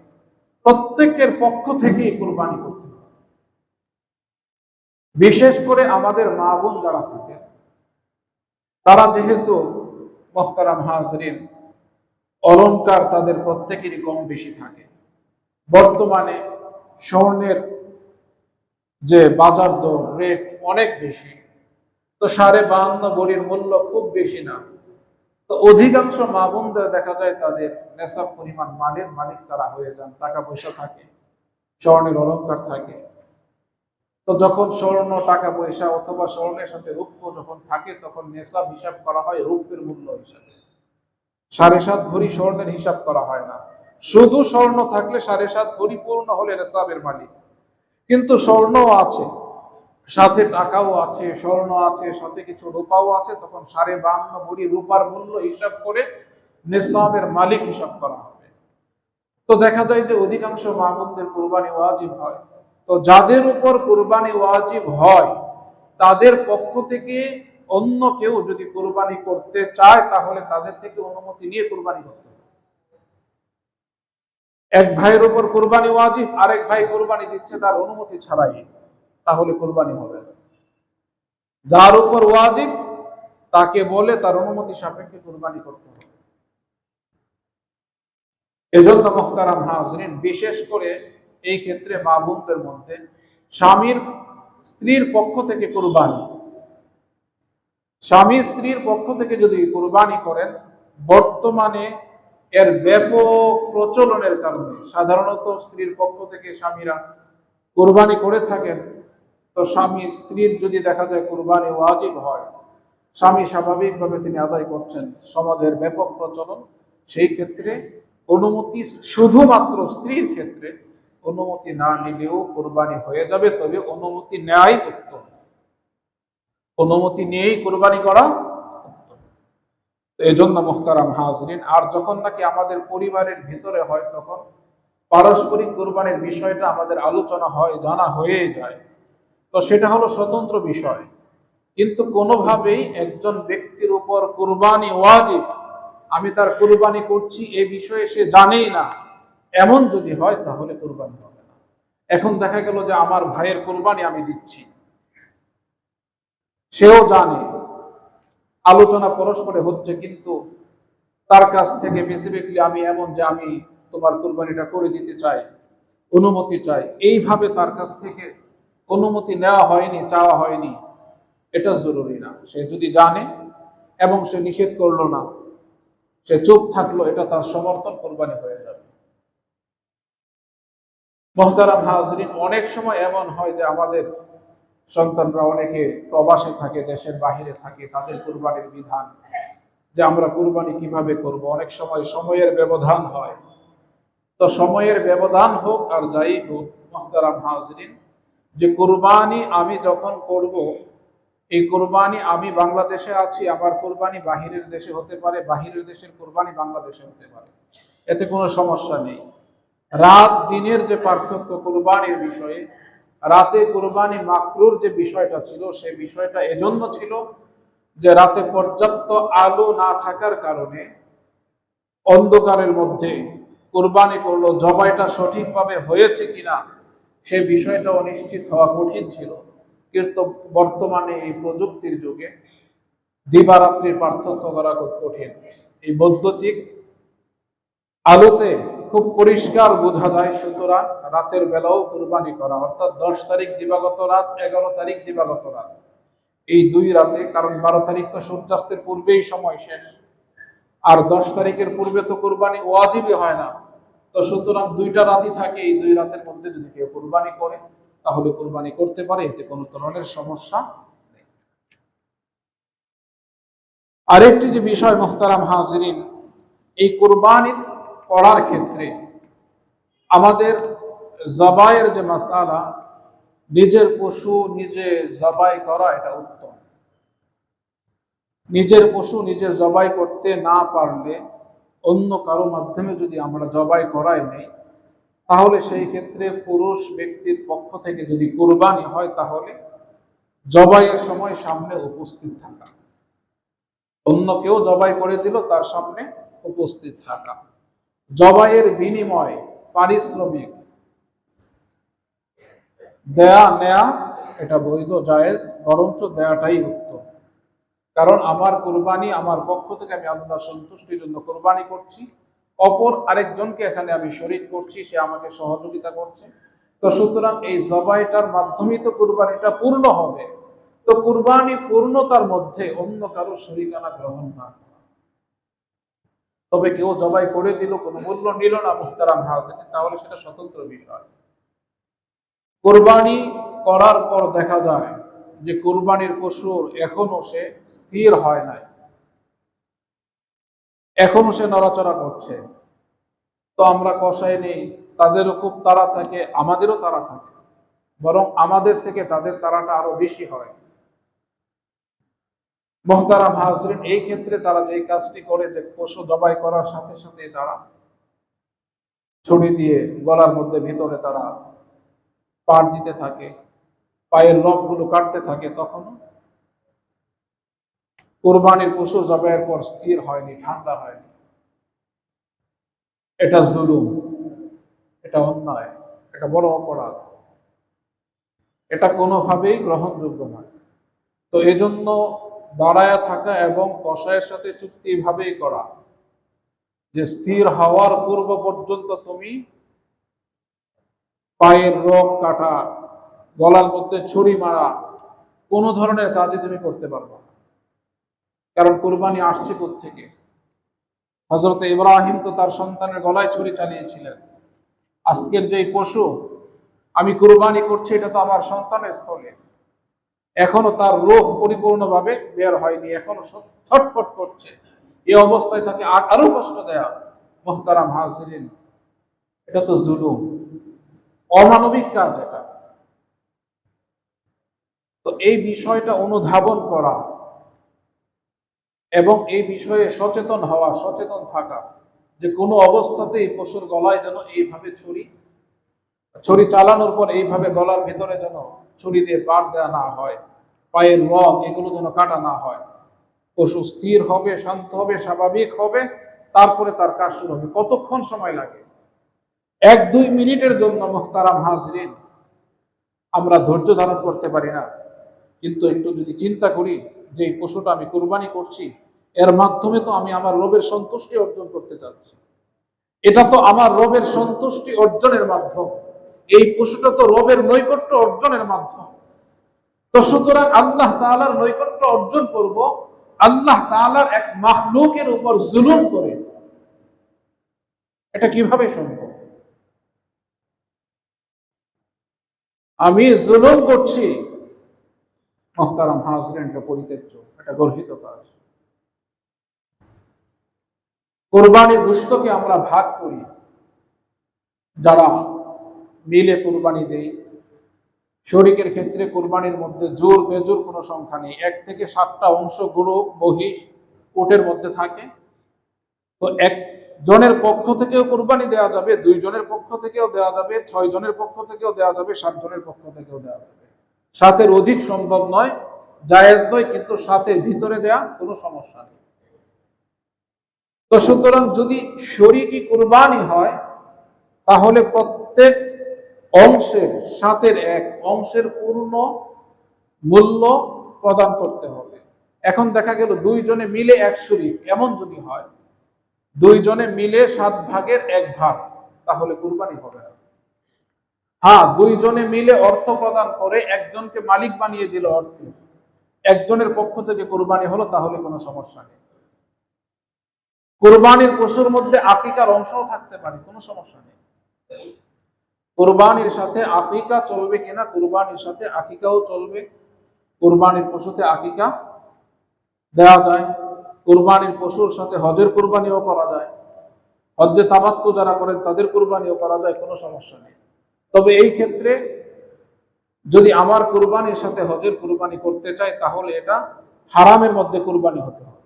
প্রত্যেকের পক্ষ থেকেই কুরবানি করতে হবে। বিশেষ করে আমাদের মা বোন যারা থাকেন, তারা যেহেতু মুহতারাম হাজরিন অলংকার তাদের প্রত্যেকেরই কম বেশি থাকে। বর্তমানে স্বর্ণের যে বাজার দর রেট অনেক বেশি, তো 52.5 ভরির মূল্য খুব বেশি না। তো অধিকাংশ মা বোনদের দেখা যায় তাদের নেশাব পরিমাণ মালের মালিক তারা হয়ে যান, টাকা পয়সা থাকে, স্বর্ণের অলংকার থাকে। তো যখন স্বর্ণ, টাকা পয়সা অথবা স্বর্ণের সাথে রৌপ্য যখন থাকে, তখন নেশাব হিসাব করা হয় রৌপ্যের মূল্য হিসাবে। 7.5 ভরি স্বর্ণের হিসাব করা হয় না। শুধু স্বর্ণ থাকলে 7.5 ভরি পূর্ণ হলে নেশাবের মালিক। কিন্তু স্বর্ণও আছে, সাথে টাকাও আছে, স্বর্ণ আছে, সাথে কিছু রূপাও আছে, তখন 52.5 ভরি রূপার মূল্য হিসাব করে নেশাবের মালিক হিসাব করা হবে। তো দেখা যায় যে অধিকাংশ মা বোনদের কুরবানি ওয়াজিব হয়। তো যাদের উপর কুরবানি ওয়াজিব হয়, তাদের পক্ষ থেকে অন্য কেউ যদি কুরবানি করতে চায়, তাহলে তাদের থেকে অনুমতি নিয়ে কুরবানি করতে হবে। এক ভাইয়ের উপর কুরবানি ওয়াজিব, আরেক ভাই কুরবানি দিচ্ছে তার অনুমতি ছাড়াই, তাহলে কুরবানি হবে না। যার উপর ওয়াজিব তাকে বলে তার অনুমতি সাপেক্ষে কুরবানি করতে হবে। এজন্য মুহতারাম হাজরিন, বিশেষ করে এই ক্ষেত্রে মা বোনদের মধ্যে স্বামীর স্ত্রীর পক্ষ থেকে কুরবানি, স্বামী স্ত্রীর পক্ষ থেকে যদি কুরবানি করেন, বর্তমানে এর ব্যাপক প্রচলনের কারণে সাধারণত স্ত্রীর পক্ষ থেকে স্বামীরা কুরবানি করে থাকেন। তো স্বামী স্ত্রীর যদি দেখা যায় কুরবানি ওয়াজিব হয়, স্বামী স্বাভাবিকভাবে তিনি আদায় করছেন, সমাজের ব্যাপক প্রচলন, সেই ক্ষেত্রে অনুমতি শুধুমাত্র স্ত্রীর ক্ষেত্রে অনুমতি না নিলেও কুরবানি হয়ে যাবে। তবে অনুমতি নেয়াই উত্তম, অনুমতি নিয়েই কুরবানি করা উত্তম। তো এই জন্য মুহতারাম হাজরিন, আর যখন নাকি আমাদের পরিবারের ভিতরে হয়, তখন পারস্পরিক কুরবানির বিষয়টা আমাদের আলোচনা হয়, জানা হয়ে যায়, তো সেটা হলো স্বতন্ত্র বিষয়। কিন্তু কোনোভাবেই একজন ব্যক্তির উপর কুরবানি ওয়াজিব, আমি তার কুরবানি করছি এ বিষয়ে সে জানেই না, এমন যদি হয় তাহলে কুরবানি হবে না। এখন দেখা গেল যে আমার ভাইয়ের কুরবানি আমি দিচ্ছি, সেও জানে, আলোচনা পরস্পরে হচ্ছে, কিন্তু তার কাছ থেকে বেসিক্যালি আমি এমন যে আমি তোমার কুরবানিটা করে দিতে চাই, অনুমতি চাই, এইভাবে তার কাছ থেকে অনুমতি নেওয়া হয়নি, চাওয়া হয়নি, এটা জরুরি না। সে যদি জানে এবং সে নিষেধ করলো না, সে চুপ থাকলো, এটা তার সমর্থন কুরবানি হয়ে যাবে। মুহতারাম হাজরিন, অনেক সময় এমন হয় যে আমাদের সন্তানরা অনেকে প্রবাসে থাকে, দেশের বাহিরে থাকে, তাদের কুরবানির বিধান যে আমরা কুরবানি কিভাবে করব, অনেক সময় সময়ের ব্যবধান হয়। তো সময়ের ব্যবধান হোক আর যাই হোক, মুহতারাম হাজরিন, যে কুরবানি আমি যখন করব, এই কুরবানি আমি বাংলাদেশে আছি, আমার কুরবানি বাহিরের দেশে হতে পারে, বাহিরের দেশের কুরবানি বাংলাদেশে হতে পারে, এতে কোনো সমস্যা নেই। রাত দিনের যে পার্থক্য কুরবানির বিষয়ে, রাতে কুরবানি মাকরুর যে বিষয়টা ছিল, সে বিষয়টা এজন্য ছিল যে রাতে পর্যাপ্ত আলো না থাকার কারণে অন্ধকারের মধ্যে কুরবানি করলো, জবাইটা সঠিকভাবে হয়েছে কিনা সে বিষয়টা অনিশ্চিত হওয়া কঠিন ছিল। কিন্তু বর্তমানে এই প্রযুক্তির যুগে দিবারাত্রির পার্থক্য করা খুব কঠিন। এই বৈদ্যুতিক আলোতে খুব পরিষ্কার বোঝা যায়। সুতরাং রাতের বেলাও কুরবানি করা, অর্থাৎ 10 তারিখ দিবাগত রাত, 11 তারিখ দিবাগত রাত, এই 2 রাতে, কারণ 12 তারিখ তো সূর্যাস্তের পূর্বেই সময় শেষ, আর 10 তারিখের পূর্বে তো কুরবানি ওয়াজিবই হয় না। তো সুতরাং 2টা রাতই থাকে, এই 2 রাতের মধ্যে যদি কেউ কুরবানি করে তাহলে কুরবানি করতে পারে, এতে কোনো ধরনের সমস্যা নেই। আরেকটি যে বিষয় মুহতারাম হাজিরিন, এই কুরবানির করার ক্ষেত্রে আমাদের জবাইয়ের যে মাসালা, নিজের পশু নিজে জবাই করা এটা উত্তম। নিজের পশু নিজে জবাই করতে না পারলে অন্য কারো মাধ্যমে যদি আমরা জবাই করাই নেই, তাহলে সেই ক্ষেত্রে পুরুষ ব্যক্তির পক্ষ থেকে যদি কুরবানি হয় তাহলে জবাইয়ের সময় সামনে উপস্থিত থাকা, অন্য কেউ জবাই করে দিল তার সামনে উপস্থিত থাকা, জবাইয়ের বিনিময় পারিশ্রমিক দেয়া নেয়া এটা বৈধ, জায়েজ, বরঞ্চ দেয়াটাই উত্তম। কারণ আমার কুরবানি আমার পক্ষ থেকে, আমি আল্লাহর সন্তুষ্টির জন্য কুরবানি করছি, অপর আরেকজনকে এখানে আমি শরীক করছি, সে আমাকে সহযোগিতা করছে। তো সুতরাং এই জবাইটার মাধ্যমেই তো কুরবানিটা পূর্ণ হবে। তো কুরবানি পূর্ণতার মধ্যে অন্য কারো শরীকানা গ্রহণ না। তবে কেউ জবাই করে দিল, কোনো মূল্য নিল না, মুহতারাম হাজির, তাহলে সেটা স্বতন্ত্র বিষয়। কুরবানি করার পর দেখা যায় যে কুরবানির পশুর এখনো সে স্থির হয় নাই, এখনো সে নড়াচড়া করছে। তো আমরা কষাই নেই, তাদেরও খুব তাড়া থাকে, আমাদেরও তাড়া থাকে, বরং আমাদের থেকে তাদের তাড়াটা আরো বেশি হয়। মুহতারাম হাজরিন, এই ক্ষেত্রে তারা যে কাজটি করে যে পশু জবাই করার সাথে সাথে তারা ছুরি দিয়ে গলার মধ্যে ভিতরে তারা পাড় দিতে থাকে, পায়ের নখগুলো কাটতে থাকে, তখনও কুরবানির পশু জবাইয়ের পর স্থির হয়নি, ঠান্ডা হয়নি। এটা জুলুম, এটা অন্যায়, এটা বড় অপরাধ, এটা কোনোভাবেই গ্রহণযোগ্য নয়। তো এজন্য দাঁড়ায়া থাকা এবং কসাইয়ের সাথে চুক্তি ভাবেই করা যে স্থির হওয়ার পূর্ব পর্যন্ত তুমি পায়ের নখ কাটা, গলার মধ্যে ছুরি মারা, কোনো ধরনের কাজই তুমি করতে পারবে না। কারণ কুরবানি আসছে কোত্থেকে? হযরত ইব্রাহিম তো তার সন্তানের গলায় ছুরি চালিয়েছিলেন। আজকের যেই পশু আমি কুরবানি করছি, এটা তো আমার সন্তানের স্থলে, এখনো তার রূহ পরিপূর্ণভাবে বের হয়নি, এখনো ছটফট করছে। এই অবস্থায় তাকে আরো কষ্ট দেয়া, মুহতারাম হাজিরিন, এটা তো জুলুম, অমানবিক কাজ এটা। তো এই বিষয়টা অনুধাবন করা এবং এই বিষয়ে সচেতন হওয়া, সচেতন থাকা যে কোনো অবস্থাতেই পশুর গলায় যেন এইভাবে ছুরি চালানোর পর এইভাবে গলার ভিতরে যেন ছুরি দিয়ে পাড় দেওয়া না হয়, পায়ের নখ এগুলো যেন কাটা না হয়। পশু স্থির হবে, শান্ত হবে, স্বাভাবিক হবে, তারপরে তার কাজ শুরু হবে। কতক্ষণ সময় লাগে? 1-2 মিনিটের জন্য মুহতারাম হাজরিন আমরা ধৈর্য ধারণ করতে পারি না। কিন্তু একটু যদি চিন্তা করি যে এই পশুটা আমি কুরবানি করছি, এর মাধ্যমে তো আমি আমার রবের সন্তুষ্টি অর্জন করতে চাচ্ছি, এটা তো আমার রবের সন্তুষ্টি অর্জনের মাধ্যম, এই পশুটা তো রবের নৈকট্য অর্জনের মাধ্যম। তো সুতরাং আল্লাহ তাআলার নৈকট্য অর্জন করব আল্লাহ তাআলার এক মাখলুকের উপর জুলুম করে, এটা কিভাবে সম্ভব? আমি জুলুম করছি, মুহতারাম হাজরিন, এটা পরিত্যাজ্য, এটা গর্হিত কাজ। কুরবানির গোশতকে আমরা ভাগ করি, যারা মিলে কুরবানি দেই, শরীকের ক্ষেত্রে কুরবানির মধ্যে জোর বেজোর কোনো সংখ্যা নেই, 1 থেকে 7টা অংশ গরু মহিষ কোটের মধ্যে থাকে। তো 1 জনের পক্ষ থেকেও কুরবানি দেওয়া যাবে, 2 জনের পক্ষ থেকেও দেওয়া যাবে, 6 জনের পক্ষ থেকেও দেওয়া যাবে, 7 জনের পক্ষ থেকেও দেওয়া যাবে। 7-এর অধিক সম্ভব নয়, জায়েজ নয়, কিন্তু 7-এর ভিতরে দেয়া কোনো সমস্যা নেই। তো সুতরাং যদি শরীকি কুরবানি হয় তাহলে প্রত্যেক অংশের 7-এর 1 অংশের পূর্ণ মূল্য প্রদান করতে হবে। এখন দেখা গেল 2 জনে মিলে 1 শরীক, এমন যদি হয় 2 জনে মিলে 7 ভাগের 1 ভাগ, তাহলে কুরবানি হবে না। হ্যাঁ, 2 জনে মিলে অর্থ প্রদান করে একজনকে মালিক বানিয়ে দিল অর্থের, একজনের পক্ষ থেকে কুরবানি হলো, তাহলে কোনো সমস্যা নেই। কুরবানির পশুর মধ্যে আকিকার অংশও থাকতে পারে, কোনো সমস্যা নেই। কুরবানির সাথে আকিকা চলবে কিনা? কুরবানির সাথে আকিকাও চলবে। কুরবানির পশুতে আকিকা দেওয়া যায়, কুরবানির পশুর সাথে হজের কুরবানিও করা যায়, হজ্জে তামাত্তু যারা করেন তাদের কুরবানিও করা যায়, কোনো সমস্যা নেই। তবে এই ক্ষেত্রে যদি আমার কুরবানির সাথে হজের কুরবানি করতে চাই, তাহলে এটা হারামের মধ্যে কুরবানি হতে হবে।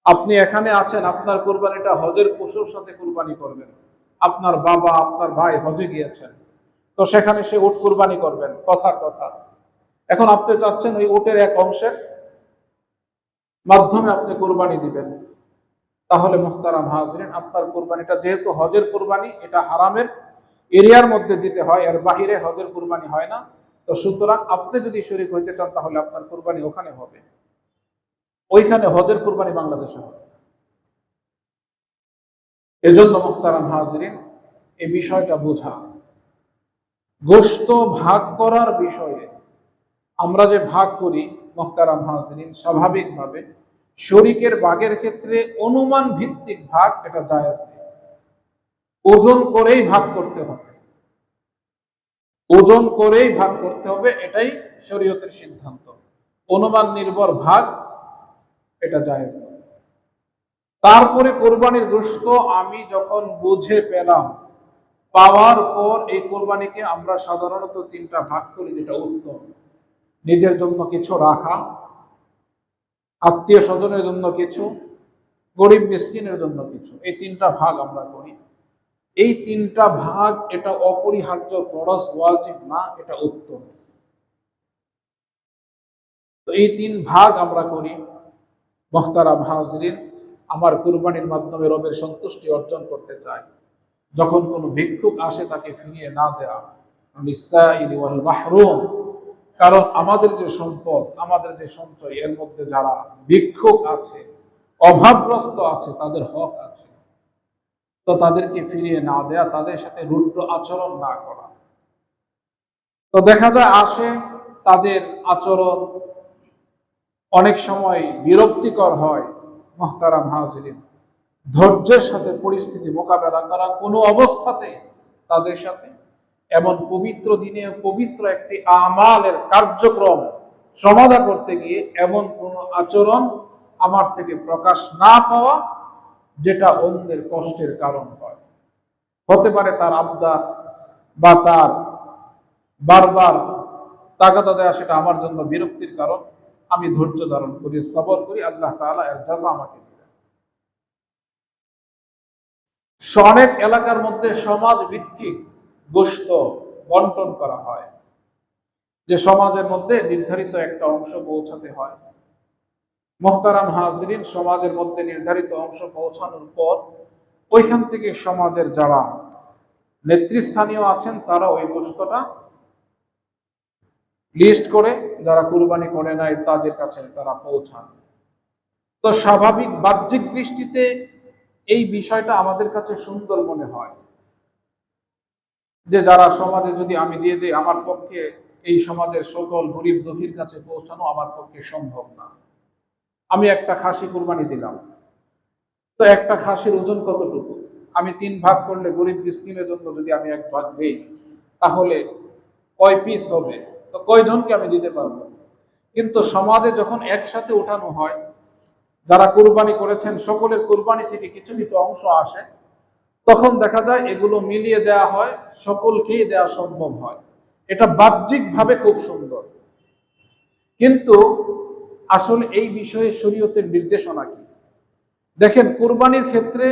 আপনি এখানে আছেন, আপনার কুরবানিটা হজের পশুর সাথে কুরবানি করবেন, আপনার বাবা আপনার ভাই হজে গিয়েছেন, তো সেখানে সে উট কুরবানি করবেন, কথার কথা। এখন আপনি চাচ্ছেন ওই উটের এক অংশের মাধ্যমে আপনি কুরবানি দিবেন, তাহলে মুহতারাম হাজরিন, আপনার কুরবানিটা যেহেতু হজের কুরবানি, এটা হারামের এরিয়ার মধ্যে দিতে হয়, এর বাহিরে হজের কুরবানি হয় না। তো সুতরাং আপনি যদি শরীক হইতে চান তাহলে আপনার কুরবানি ওখানে হবে, ওইখানে হজের কুরবানি বাংলাদেশে হবে। এজন্য মুহতারাম হাজরিন, এই বিষয়টা বোঝা, গোশত ভাগ করার বিষয়ে আমরা যে ভাগ করি মুহতারাম হাজরিন, স্বাভাবিকভাবে শরীকের ভাগের ক্ষেত্রে অনুমান ভিত্তিক ভাগ এটা জায়েজ নেই, ওজন করেই ভাগ করতে হবে, ওজন করেই ভাগ করতে হবে, এটাই শরীয়তের সিদ্ধান্ত। অনুমান নির্ভর ভাগ এটা জায়েজ নয়। তারপরে কোরবানির গোশত আমি যখন বুঝে পেলাম, পাওয়ার পর এই কোরবানিকে আমরা সাধারণত তিনটা ভাগ করি, যেটা উত্তম। নিজের জন্য কিছু রাখা, আত্মীয় স্বজনের জন্য কিছু, গরিব মিসকিনের জন্য কিছু, এই তিনটা ভাগ আমরা করি। এই তিনটা ভাগ এটা অপরিহার্য, ফরজ, ওয়াজিব না, এটা উত্তম। তো এই তিন ভাগ আমরা করি। মুহতারাম হাজরিন, আমার কুরবানির মাধ্যমে রবের সন্তুষ্টি অর্জন করতে চাই, যখন কোনো ভিক্ষুক আসে তাকে ফিরিয়ে না দেয়া, লিসাইলি ওয়াল মাহরুম। কারণ আমাদের যে সম্পদ, আমাদের যে সঞ্চয়, এর মধ্যে যারা ভিক্ষুক আছে, অভাবগ্রস্ত আছে, তাদের হক আছে। তো তাদেরকে ফিরিয়ে না দেয়া, তাদের সাথে রুদ্র আচরণ না করা। তো দেখা যায় আসে, তাদের আচরণ অনেক সময় বিরক্তিকর হয়। মুহতারাম হাজিরিন, ধৈর্যের সাথে পরিস্থিতি মোকাবেলা করা, কোনো অবস্থাতে তাদের সাথে এমন পবিত্র দিনে পবিত্র একটি আমালের কার্যক্রম সমাধা করতে গিয়ে এমন কোন আচরণ আমার থেকে প্রকাশ না পাওয়া যেটা অন্যের কষ্টের কারণ হয়। হতে পারে তার আবদার বা তার বারবার তাগাদা দেয়া, সেটা আমার জন্য বিরক্তির কারণ। আমি ধৈর্য ধারণ করি, সবর করি, আল্লাহ তাআলা এর জাযা আমাকে দিবেন। অনেক এলাকার মধ্যে সমাজ ভিত্তিক গোশত বন্টন করা হয়, যে সমাজের মধ্যে নির্ধারিত একটা অংশ পৌঁছাতে হয়। মুহতারাম হাজরিন, সমাজের মধ্যে নির্ধারিত অংশ পৌঁছানোর পর ওইখান থেকে সমাজের যারা নেতৃস্থানীয় আছেন তারা ওই গোশতটা লিস্ট করে, যারা কুরবানি করে নাই তাদের কাছে তারা পৌঁছান। তো স্বাভাবিক বাহ্যিক দৃষ্টিতে এই বিষয়টা আমাদের কাছে সুন্দর মনে হয়, যে যারা সমাজে যদি আমি দিয়ে দিই, আমার পক্ষে এই সমাজের সকল গরিব দুঃখীর কাছে পৌঁছানো আমার পক্ষে সম্ভব না। আমি একটা খাসি কুরবানি দিলাম, তো একটা খাসির ওজন কতটুকু? আমি 3 ভাগ করলে গরিব মিসকিনের জন্য যদি আমি 1 ভাগ দিই, তাহলে কয় পিস হবে? তো কয়জনকে আমি দিতে পারবো? কিন্তু সমাজে যখন একসাথে উঠানো হয়, যারা কুরবানি করেছেন সকলের কুরবানি থেকে কিছু কিছু অংশ আসে, তখন দেখা যায় এগুলো মিলিয়ে দেয়া হয়, সকলকেই দেয়া সম্ভব হয়। এটা বাহ্যিকভাবে খুব সুন্দর, কিন্তু আসলে এই বিষয়ে শরীয়তের নির্দেশনা কি? দেখেন, কুরবানির ক্ষেত্রে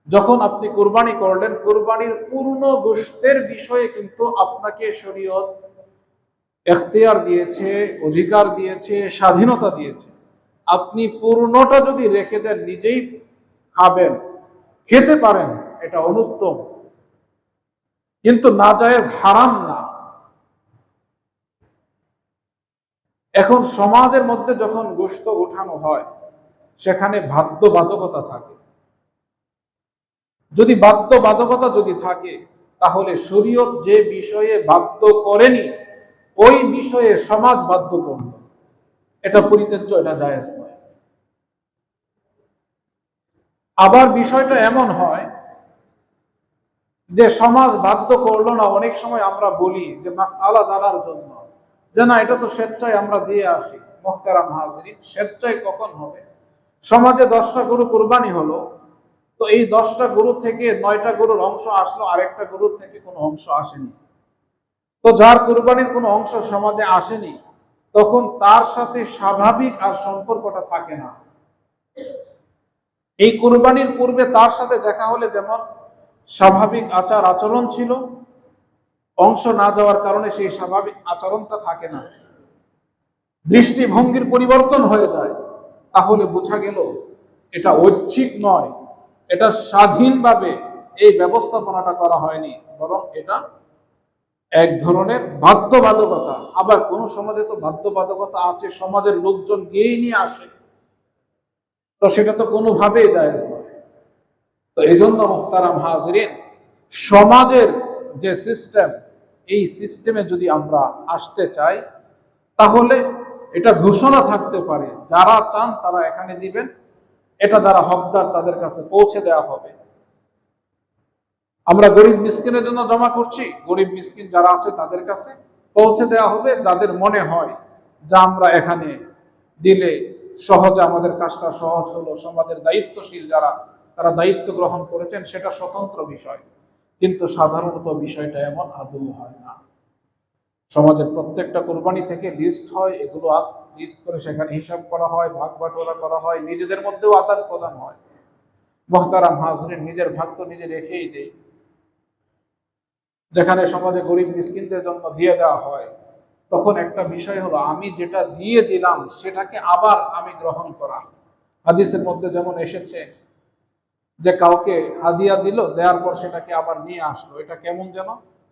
যখন আপনি কুরবানি করলেন, কুরবানির পূর্ণ গোশতের বিষয়ে কিন্তু আপনাকে শরীয়ত এখতিয়ার দিয়েছে, অধিকার দিয়েছে, স্বাধীনতা দিয়েছে। আপনি পূর্ণটা যদি রেখে দেন, নিজেই খাবেন, খেতে পারেন, এটা অনুত্তম, কিন্তু নাজায়েজ, হারাম না। এখন সমাজের মধ্যে যখন গোশত উঠানো হয়, সেখানে বাধ্যবাধকতা থাকে। যদি বাধ্যবাধকতা যদি থাকে, তাহলে শরীয়ত যে বিষয়ে বাধ্য করেনি ওই বিষয়ে সমাজ বাধ্য করল, এটা পরিত্যাজ্য, এটা জায়েজ নয়। আবার বিষয়টা এমন হয় যে সমাজ বাধ্য করলো না, অনেক সময় আমরা বলি যে মাসআলা জানার জন্য, যে না, এটা তো স্বেচ্ছায় আমরা দিয়ে আসি। মুহতারাম হাজিরিন, স্বেচ্ছায় কখন হবে? সমাজে 10টা গরু কুরবানি হলো, তো এই 10টা গরু থেকে 9টা গরুর অংশ আসলো, আরেকটা গরুর থেকে কোনো অংশ আসেনি। তো যার কুরবানির কোনো অংশ সমাজে আসেনি, তখন তার সাথে স্বাভাবিক আর সম্পর্কটা থাকে না। এই কুরবানির পূর্বে তার সাথে দেখা হলে যেমন স্বাভাবিক আচার আচরণ ছিল, অংশ না যাওয়ার কারণে সেই স্বাভাবিক আচরণটা থাকে না, দৃষ্টিভঙ্গির পরিবর্তন হয়ে যায়, তাহলে বোঝা গেল এটা ঐচ্ছিক নয়, এটা স্বাধীনভাবে এই ব্যবস্থাপনাটা করা হয়নি, বরং এটা এক ধরনের বাধ্যবাধকতা। আবার কোন সমাজে তো বাধ্যবাধকতা আছে, সমাজের লোকজন গিয়েই নিয়ে আসে, তো সেটা তো কোনোভাবেই জায়েজ নয়। তো এই জন্য মুহতারাম হাজরিন, সমাজের যে সিস্টেম, এই সিস্টেমে যদি আমরা আসতে চাই, তাহলে এটা ঘোষণা থাকতে পারে, যারা চান তারা এখানে দিবেন, এটা যারা হকদার তাদের কাছে পৌঁছে দেওয়া হবে। আমরা গরিব মিসকিনের জন্য জমা করছি, গরিব মিসকিন যারা আছে তাদের কাছে পৌঁছে দেওয়া হবে। যাদের মনে হয় যে আমরা এখানে দিলে সহজে আমাদের কাজটা সহজ হলো, সমাজের দায়িত্বশীল যারা তারা দায়িত্ব গ্রহণ করেছেন, সেটা স্বতন্ত্র বিষয়। কিন্তু সাধারণত বিষয়টা এমন আদৌ হয় না। সমাজের প্রত্যেকটা কোরবানি থেকে লিস্ট হয়, এগুলো লিস্ট করে সেখানে হিসাব করা হয়, ভাগ বাটোয়ারা করা হয়, নিজেদের মধ্যেও আদান প্রদান হয়। মুহতারাম হাজরিন, নিজের ভাগ তো নিজে রেখেই দেই। যেখানে সমাজে গরিব মিসকিনদের জন্য দিয়ে দেওয়া হয়, তখন একটা বিষয় হলো আমি যেটা দিয়ে দিলাম সেটাকে আবার আমি গ্রহণ করা। হাদিসের মধ্যে যেমন এসেছে যে কাউকে হাদিয়া দিল, দেওয়ার পর সেটাকে আবার নিয়ে আসলো, এটা কেমন যেন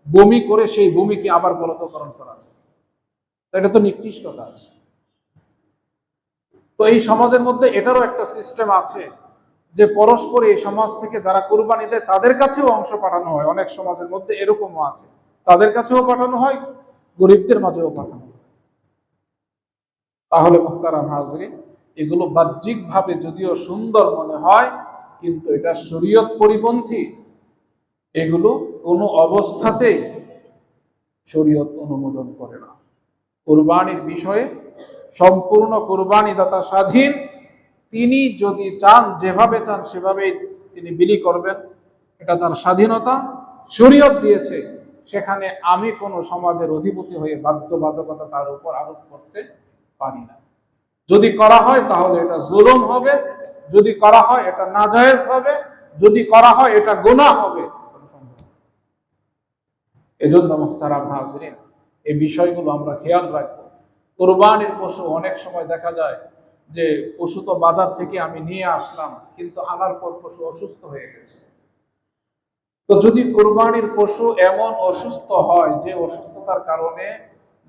বমি করে সেই বমিকে আবার গলতকরণ করা। এটা তো নিকৃষ্ট কাজ। তো এই সমাজের মধ্যে এটারও একটা সিস্টেম আছে যে পরস্পর এই সমাজ থেকে যারা কুরবানি দেয় তাদের কাছেও অংশ পাঠানো হয়। অনেক সমাজের মধ্যে এরকমও আছে, তাদের কাছেও পাঠানো হয়, গরিবদের মাঝেও পাঠানো হয়। তাহলে মুহতারাম হাজরিন, এগুলো বাহ্যিকভাবে যদিও সুন্দর মনে হয়, কিন্তু এটা শরীয়ত পরিপন্থী। এগুলো কোনো অবস্থাতেই শরীয়ত অনুমোদন করে না। কুরবানির বিষয়ে সম্পূর্ণ কুরবানি দাতা স্বাধীন, তিনি যদি চান যেভাবে চান সেভাবেই তিনি বিলি করবেন, এটা তার স্বাধীনতা। শরীয়ত দিয়েছে, সেখানে আমি কোনো সমাজের অধিপতি হয়ে বাধ্যবাধকতা তার উপর আরোপ করতে পারি না। যদি করা হয় তাহলে এটা জুলুম হবে, যদি করা হয় এটা নাজায়েজ হবে, যদি করা হয় এটা গুনাহ হবে। এজন্য মুহতারাম হাজরিন, এই বিষয়গুলো আমরা খেয়াল রাখবো। কুরবানির পশু অনেক সময় দেখা যায় যে পশু তো বাজার থেকে আমি নিয়ে আসলাম, কিন্তু আনার পর পশু অসুস্থ হয়ে গেছে। তো যদি কুরবানির পশু এমন অসুস্থ হয় যে অসুস্থতার কারণে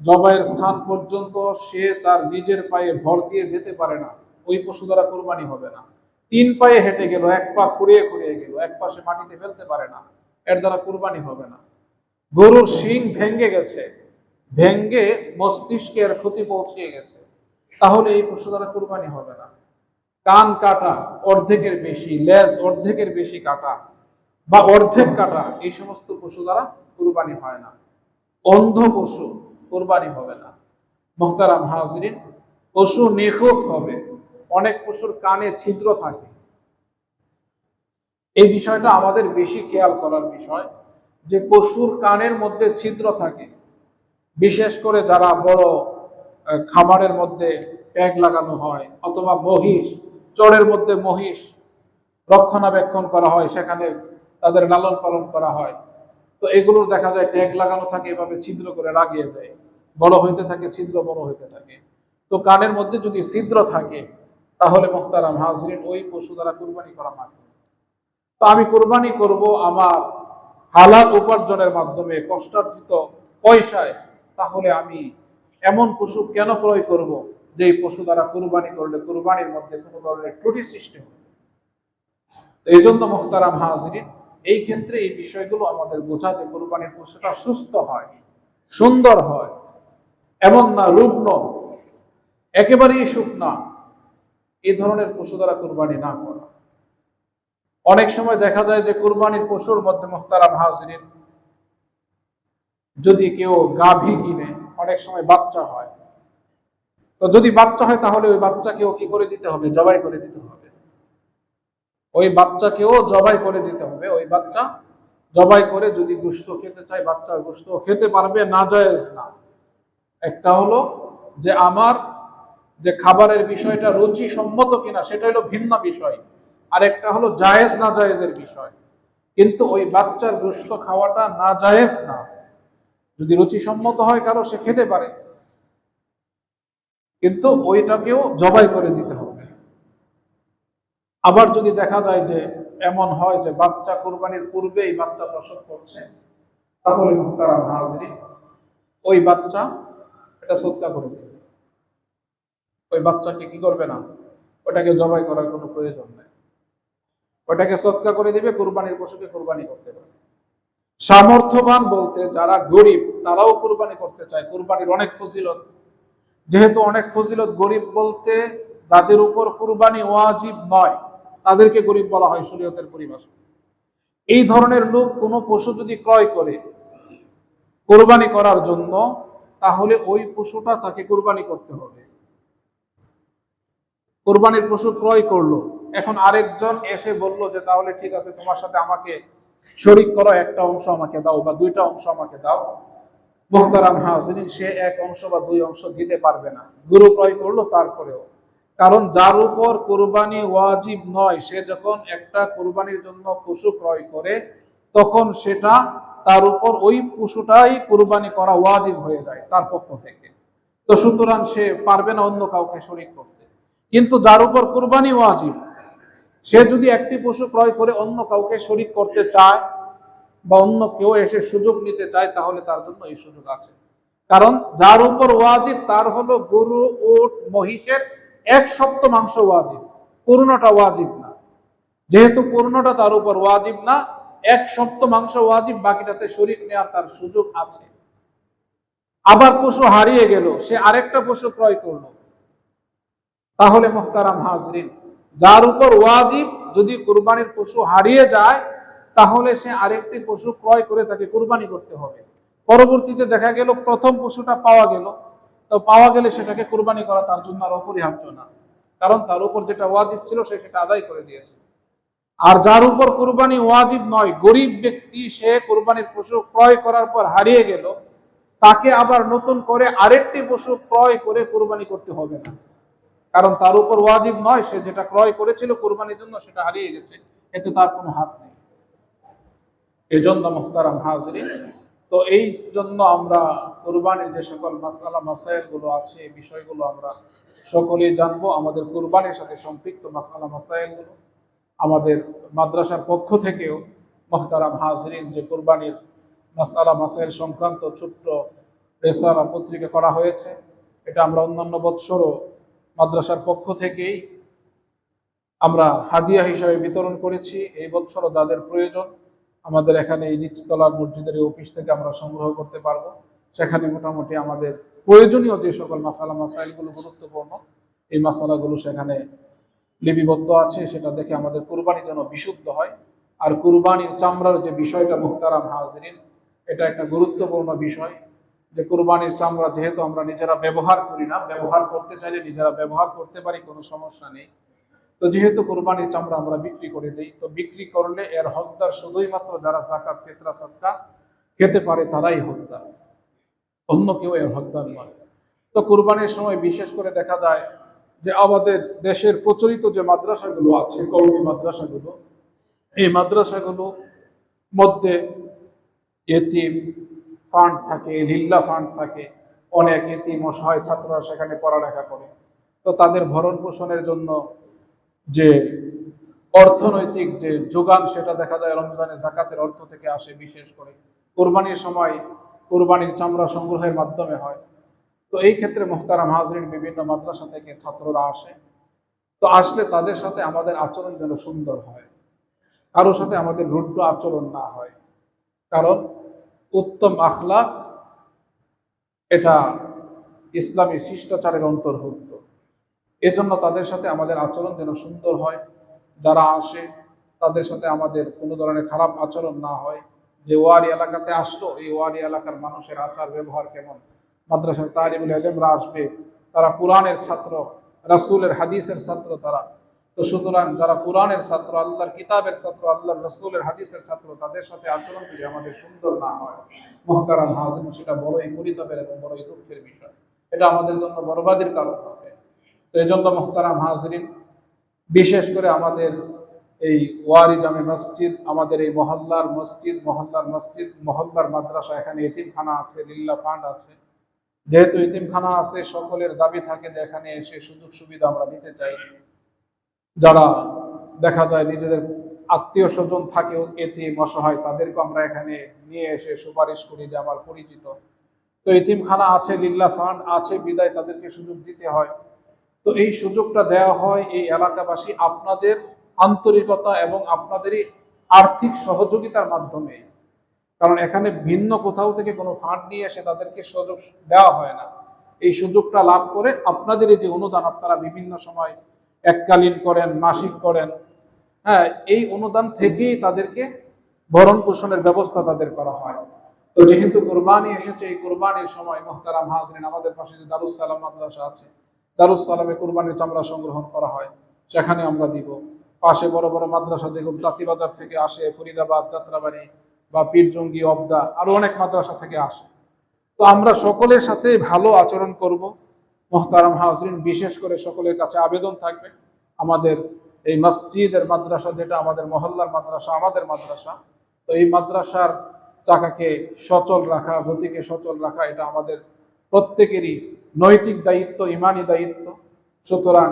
জবাইয়ের স্থান পর্যন্ত সে তার নিজের পায়ে ভর দিয়ে যেতে পারে না, ওই পশু দ্বারা কুরবানি হবে না। 3 পায়ে হেঁটে গেল, 1 পা খুঁড়িয়ে খুঁড়িয়ে গেল, 1 পা সে মাটিতে ফেলতে পারে না, এর দ্বারা কুরবানি হবে না। গরুর শিং ভেঙে গেছে, ভেঙ্গে মস্তিষ্কের ক্ষতি পৌঁছিয়ে গেছে, তাহলে এই পশু দ্বারা কুরবানি হবে না। কান কাটা অর্ধেকের বেশি, লেজ অর্ধেকের বেশি কাটা বা অর্ধেক কাটা, এই সমস্ত পশু দ্বারা কুরবানি হয় না। অন্ধ পশু কুরবানি হবে না। মুহতারাম হাজরিন, পশু নিখুঁত হবে। অনেক পশুর কানে ছিদ্র থাকে, এই বিষয়টা আমাদের বেশি খেয়াল করার বিষয়, যে পশুর কানের মধ্যে ছিদ্র থাকে। বিশেষ করে যারা বড় খামারের মধ্যে ট্যাগ লাগানো হয়, অথবা মহিষ, চড়ের মধ্যে মহিষ রক্ষণাবেক্ষণ করা হয়, সেখানে তাদের লালন পালন করা হয়, তো এগুলোর দেখা যায় ট্যাগ লাগানো থাকে, এভাবে ছিদ্র করে লাগিয়ে দেয়, বড় হইতে থাকে ছিদ্র, বড় হইতে থাকে। তো কানের মধ্যে যদি ছিদ্র থাকে, তাহলে মুহতারাম হাজরিন, ওই পশু দ্বারা কুরবানি করা মানা। তো আমি কুরবানি করব আমার হালাল উপার্জনের মাধ্যমে, কষ্টার্জিত পয়সায়, তাহলে আমি এমন পশু কেন ক্রয় করব যে পশু দ্বারা কুরবানি করলে কুরবানির মধ্যে কোনো ধরনের ত্রুটি সৃষ্টি হবে। তো এই জন্য মুহতারাম হাজরিন, এই ক্ষেত্রে এই বিষয়গুলো আমাদের বোঝা, যে কুরবানির পশুটা সুস্থ হয়, সুন্দর হয়, এমন না রুগ্ন, একেবারেই শুকনা, এই ধরনের পশু দ্বারা কুরবানি না করা। অনেক সময় দেখা যায় যে কুরবানির পশুর মধ্যে মুহতারাম হাজরিন, যদি কেউ গাভী কিনে, অনেক সময় বাচ্চা হয়, তো যদি বাচ্চা হয় তাহলে ওই বাচ্চাকেও কি করে দিতে হবে? জবাই করে দিতে হবে। ওই বাচ্চাকেও জবাই করে দিতে হবে। ওই বাচ্চা জবাই করে যদি গোশত খেতে চায়, বাচ্চার গোশত খেতে পারবে, নাজায়েজ না। একটা হলো যে আমার যে খাবারের বিষয়টা রুচি সম্মত কিনা, সেটা হলো ভিন্ন বিষয়। আর একটা হলো জায়েজ না জায়েজের বিষয়। কিন্তু ওই বাচ্চার গোশত খাওয়াটা না জায়েজ না। যদি রুচিসম্মত হয় কারো, সে খেতে পারে, কিন্তু ওইটাকেও জবাই করে দিতে হবে। আবার যদি দেখা যায় যে এমন হয় যে বাচ্চা কুরবানির পূর্বেই বাচ্চা প্রসব করছে, তাহলে মুহতারাম হাজরিন, ওই বাচ্চা এটা সদকা করে দেবে। ওই বাচ্চাকে কি করবে না, ওটাকে জবাই করার কোনো প্রয়োজন নেই, ওটাকে সদকা করে দিবে, কুরবানির পশুকে কুরবানি করতে পারে। সামর্থ্যবান বলতে যারা গরিব তারাও কুরবানি করতে চায়, কুরবানির অনেক ফজিলত, যেহেতু অনেক ফজিলত, গরিব বলতে যাদের উপর কুরবানি ওয়াজিব নয় তাদেরকে গরিব বলা হয় শরীয়তের পরিভাষায়। এই ধরনের লোক কোনো পশু যদি ক্রয় করে কুরবানি করার জন্য, তাহলে ওই পশুটা তাকে কুরবানি করতে হবে। কুরবানির পশু ক্রয় করলো, এখন আরেকজন এসে বলল যে তাহলে ঠিক আছে, তোমার সাথে আমাকে শরীক করো, একটা অংশ আমাকে দাও বা দুইটা অংশ আমাকে দাও। মুহতারাম হাজিরিন, সে এক অংশ বা দুই অংশ দিতে পারবে না। গরু ক্রয় করলো তারপরেও, কারণ যার উপর কুরবানি ওয়াজিব নয়, সে যখন একটা কুরবানির জন্য পশু ক্রয় করে, তখন সেটা তার উপর ওই পশুটাই কুরবানি করা ওয়াজিব হয়ে যায় তার পক্ষ থেকে। তো সুতরাং সে পারবে না অন্য কাউকে শরীক করতে। কিন্তু যার উপর কুরবানি ওয়াজিব, সে যদি একটি পশু ক্রয় করে অন্য কাউকে শরীক করতে চায় বা অন্য কেউ এসে সুযোগ নিতে চায়, তাহলে তার জন্য এই সুযোগ আছে। কারণ যার উপর ওয়াজিব তার হলো গরু, উট, মহিষের 1/7 মাংস ওয়াজিব, পূর্ণটা ওয়াজিব না। যেহেতু পূর্ণটা তার উপর ওয়াজিব না, 1/7 মাংস ওয়াজিব, বাকিটাতে শরীক নেওয়ার তার সুযোগ আছে। আবার পশু হারিয়ে গেল, সে আরেকটা পশু ক্রয় করলো, তাহলে মুহতারাম হাজরিন, যার উপর ওয়াজিব যদি কুরবানির পশু হারিয়ে যায়, তাহলে সে আরেকটি পশু ক্রয় করে তাকে কুরবানি করতে হবে। পরবর্তীতে দেখা গেল প্রথম পশুটা পাওয়া গেল, তো পাওয়া গেলে সেটাকে কুরবানি করা তার জন্য আর অপরিহার্য না, কারণ তার উপর যেটা ওয়াজিব ছিল সে সেটা আদায় করে দিয়েছে। আর যার উপর কুরবানি ওয়াজিব নয়, গরিব ব্যক্তি, সে কুরবানির পশু ক্রয় করার পর হারিয়ে গেল, তাকে আবার নতুন করে আরেকটি পশু ক্রয় করে কুরবানি করতে হবে না, কারণ তার উপর ওয়াজিব নয়, সে যেটা ক্রয় করেছিল কুরবানির জন্য সেটা হারিয়ে গেছে, এতে তার কোনো হাত নেই। এই জন্য মুহতারাম হাজরিন, তো এই জন্য আমরা কুরবানির যে সকল মাসআলা মাসাইল গুলো আছে, এই বিষয়গুলো আমরা সকলেই জানবো। আমাদের কুরবানির সাথে সম্পৃক্ত মাসআলা মাসাইল গুলো আমাদের মাদ্রাসার পক্ষ থেকেও মুহতারাম হাজরিন যে কুরবানির মাসআলা মাসাইল সংক্রান্ত ছোট্ট রেসালা পত্রিকা করা হয়েছে, এটা আমরা অন্যান্য বৎসরও মাদ্রাসার পক্ষ থেকেই আমরা হাদিয়া হিসাবে বিতরণ করেছি। এই বছরও যাদের প্রয়োজন, আমাদের এখানে এই নিচতলার মসজিদের অফিস থেকে আমরা সংগ্রহ করতে পারবো। সেখানে মোটামুটি আমাদের প্রয়োজনীয় যে সকল মাসালা মাসাইলগুলো গুরুত্বপূর্ণ, এই মাসালাগুলো সেখানে লিপিবদ্ধ আছে। সেটা দেখে আমাদের কুরবানি যেন বিশুদ্ধ হয়। আর কুরবানির চামড়ার যে বিষয়টা মুহতারাম হাজরিন, এটা একটা গুরুত্বপূর্ণ বিষয়, যে কুরবানির চামড়া যেহেতু আমরা নিজেরা ব্যবহার করি না, ব্যবহার করতে চাইলে নিজেরা ব্যবহার করতে পারি, কোনো সমস্যা নেই। তো যেহেতু কুরবানির চামড়া আমরা বিক্রি করে দিই, তো বিক্রি করলে এর হকদার শুধুই মাত্র যারা যাকাত, ফিতরা, সাদকা খেতে পারে তারাই হকদার, অন্য কেউ এর হকদার নয়। তো কুরবানির সময় বিশেষ করে দেখা যায় যে আমাদের দেশের প্রচলিত যে মাদ্রাসাগুলো আছে, কওমি মাদ্রাসাগুলো, এই মাদ্রাসাগুলো মধ্যে এতিম ফান্ড থাকে, লিল্লা ফান্ড থাকে, অনেক এতিম অসহায় ছাত্ররা সেখানে পড়ালেখা করে। তো তাদের ভরণ পোষণের জন্য যে অর্থনৈতিক যে যোগান, সেটা দেখা যায় রমজানে যাকাতের অর্থ থেকে আসে। বিশেষ করে কোরবানির সময় কোরবানির চামড়া সংগ্রহের মাধ্যমে হয়। তো এই ক্ষেত্রে মুহতারাম হাজরিন, বিভিন্ন মাদ্রাসা থেকে ছাত্ররা আসে। তো আসলে তাদের সাথে আমাদের আচরণ যেন সুন্দর হয়, কারোর সাথে আমাদের রুদ্ধ আচরণ না হয়, কারণ উত্তম আখলাক এটা ইসলামী শিষ্টাচারের অন্তর্ভুক্ত। এজন্য তাদের সাথে আমাদের আচরণ যেন সুন্দর হয়। যারা আসে তাদের সাথে আমাদের কোনো ধরনের খারাপ আচরণ না হয়। যে ওয়ারি এলাকাতে আসলো, এই ওয়ারি এলাকার মানুষের আচার ব্যবহার কেমন, মাদ্রাসার তালিবুল ইলমরা আসবে, তারা কোরআনের ছাত্র, রাসূলের হাদিসের ছাত্র তারা। তো সুতরাং যারা কোরআনের ছাত্র, আল্লাহর কিতাবের ছাত্র, আল্লাহর রাসূলের হাদিসের ছাত্র, তাদের সাথে আচরণ যদি আমাদের সুন্দর না হয়, মুহতারাম হাজরিন, সেটা বড়ই পরিতাপের এবং বড়ই দুঃখের বিষয়। এটা আমাদের জন্য বরবাদের কারণ হবে। তো এই জন্য মুহতারাম হাজরিন, বিশেষ করে আমাদের এই ওয়ারি জামে মসজিদ, আমাদের এই মহল্লার মসজিদ, মহল্লার মাদ্রাসা, এখানে এতিমখানা আছে, লিল্লা ফান্ড আছে। যেহেতু এতিমখানা আছে, সকলের দাবি থাকে যে এখানে এসে সুযোগ সুবিধা আমরা নিতে চাই। যারা দেখা যায় নিজেদের আত্মীয় স্বজন থাকেও এতিম অসহায়, তাদেরকে আমরা এখানে নিয়ে এসে সুপারিশ করি যে আমার পরিচিত। তো এতিমখানা আছে, লিল্লা ফান্ড আছে, বিদায় তাদেরকে সুযোগ দিতে হয়। তো এই সুযোগটা দেওয়া হয় এই এলাকাবাসী আপনাদের আন্তরিকতা এবং আপনাদেরই আর্থিক সহযোগিতার মাধ্যমে। কারণ এখানে ভিন্ন কোথাও থেকে কোনো ফান্ড নিয়ে এসে তাদেরকে সুযোগ দেওয়া হয় না। এই সুযোগটা লাভ করে আপনাদের যে অনুদান আপনারা বিভিন্ন সময় এককালীন করেন, মাসিক করেন, হ্যাঁ, এই অনুদান থেকেই তাদেরকে ভরণ পোষণের ব্যবস্থা তাদের করা হয়। তো যেহেতু কোরবানি এসেছে, এই কোরবানির সময় মুহতারাম হাজরিন, আমাদের পাশে যে দারুস সালাম মাদ্রাসা আছে, দারুস সালামে কোরবানির চামড়া সংগ্রহণ করা হয়, সেখানে আমরা দিব। পাশে বড় বড় মাদ্রাসা যেগুলো তাঁতিবাজার থেকে আসে, ফরিদাবাদ, যাত্রাবাড়ি বা পীরজঙ্গি, অবদা, আরো অনেক মাদ্রাসা থেকে আসে। তো আমরা সকলের সাথে ভালো আচরণ করব। মুহতারাম হাজরিন, বিশেষ করে সকলের কাছে আবেদন থাকবে, আমাদের এই মসজিদের মাদ্রাসা, যেটা আমাদের মহল্লার মাদ্রাসা, আমাদের মাদ্রাসা, তো এই মাদ্রাসার চাকাকে সচল রাখা, গতিকে সচল রাখা, এটা আমাদের প্রত্যেকেরই নৈতিক দায়িত্ব, ইমানি দায়িত্ব। সুতরাং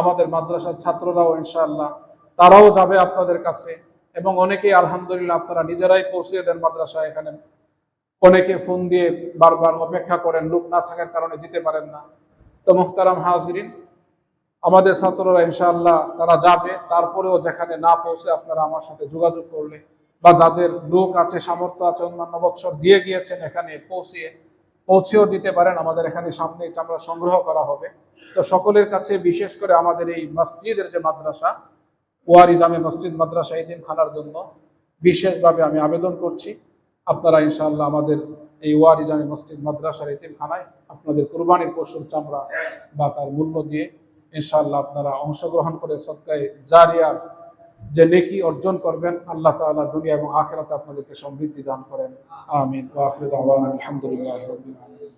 আমাদের মাদ্রাসার ছাত্ররাও ইনশাআল্লাহ তারাও যাবে আপনাদের কাছে, এবং অনেকেই আলহামদুলিল্লাহ আপনারা নিজেরাই পৌঁছে দেন মাদ্রাসা। এখানে অনেকে ফোন দিয়ে বারবার অপেক্ষা করেন, লোক না থাকার কারণে দিতে পারেন না। তো মুহতারাম হাজিরিন, আমাদের ছাত্ররা ইনশাআল্লাহ তারা যাবে, তারপরেও যেখানে না পৌঁছে আপনারা আমার সাথে যোগাযোগ করলে, বা যাদের লোক আছে, সামর্থ্য আছে, অন্যান্য বৎসর দিয়ে গিয়েছেন, এখানে পৌঁছেও দিতে পারেন। আমাদের এখানে সামনে চামড়া সংগ্রহ করা হবে। তো সকলের কাছে, বিশেষ করে আমাদের এই মসজিদের যে মাদ্রাসা, ওয়ারি জামে মসজিদ মাদ্রাসা এতিমখানার জন্য বিশেষভাবে আমি আবেদন করছি, আপনারা ইনশাআল্লাহ আমাদের এই ওয়ারি জামে মসজিদ মাদ্রাসার এতিমখানায় আপনাদের কুরবানির পশুর চামড়া বা তার মূল্য দিয়ে ইনশাআল্লাহ আপনারা অংশগ্রহণ করে সদকায়ে জারিয়ার যে নেকি অর্জন করবেন, আল্লাহ তাআলা দুনিয়া এবং আখিরাতে আপনাদেরকে সমৃদ্ধি দান করেন। আমিন। ওয়া আখিরু দাওয়ানা আলহামদুলিল্লাহি রাব্বিল আলামিন।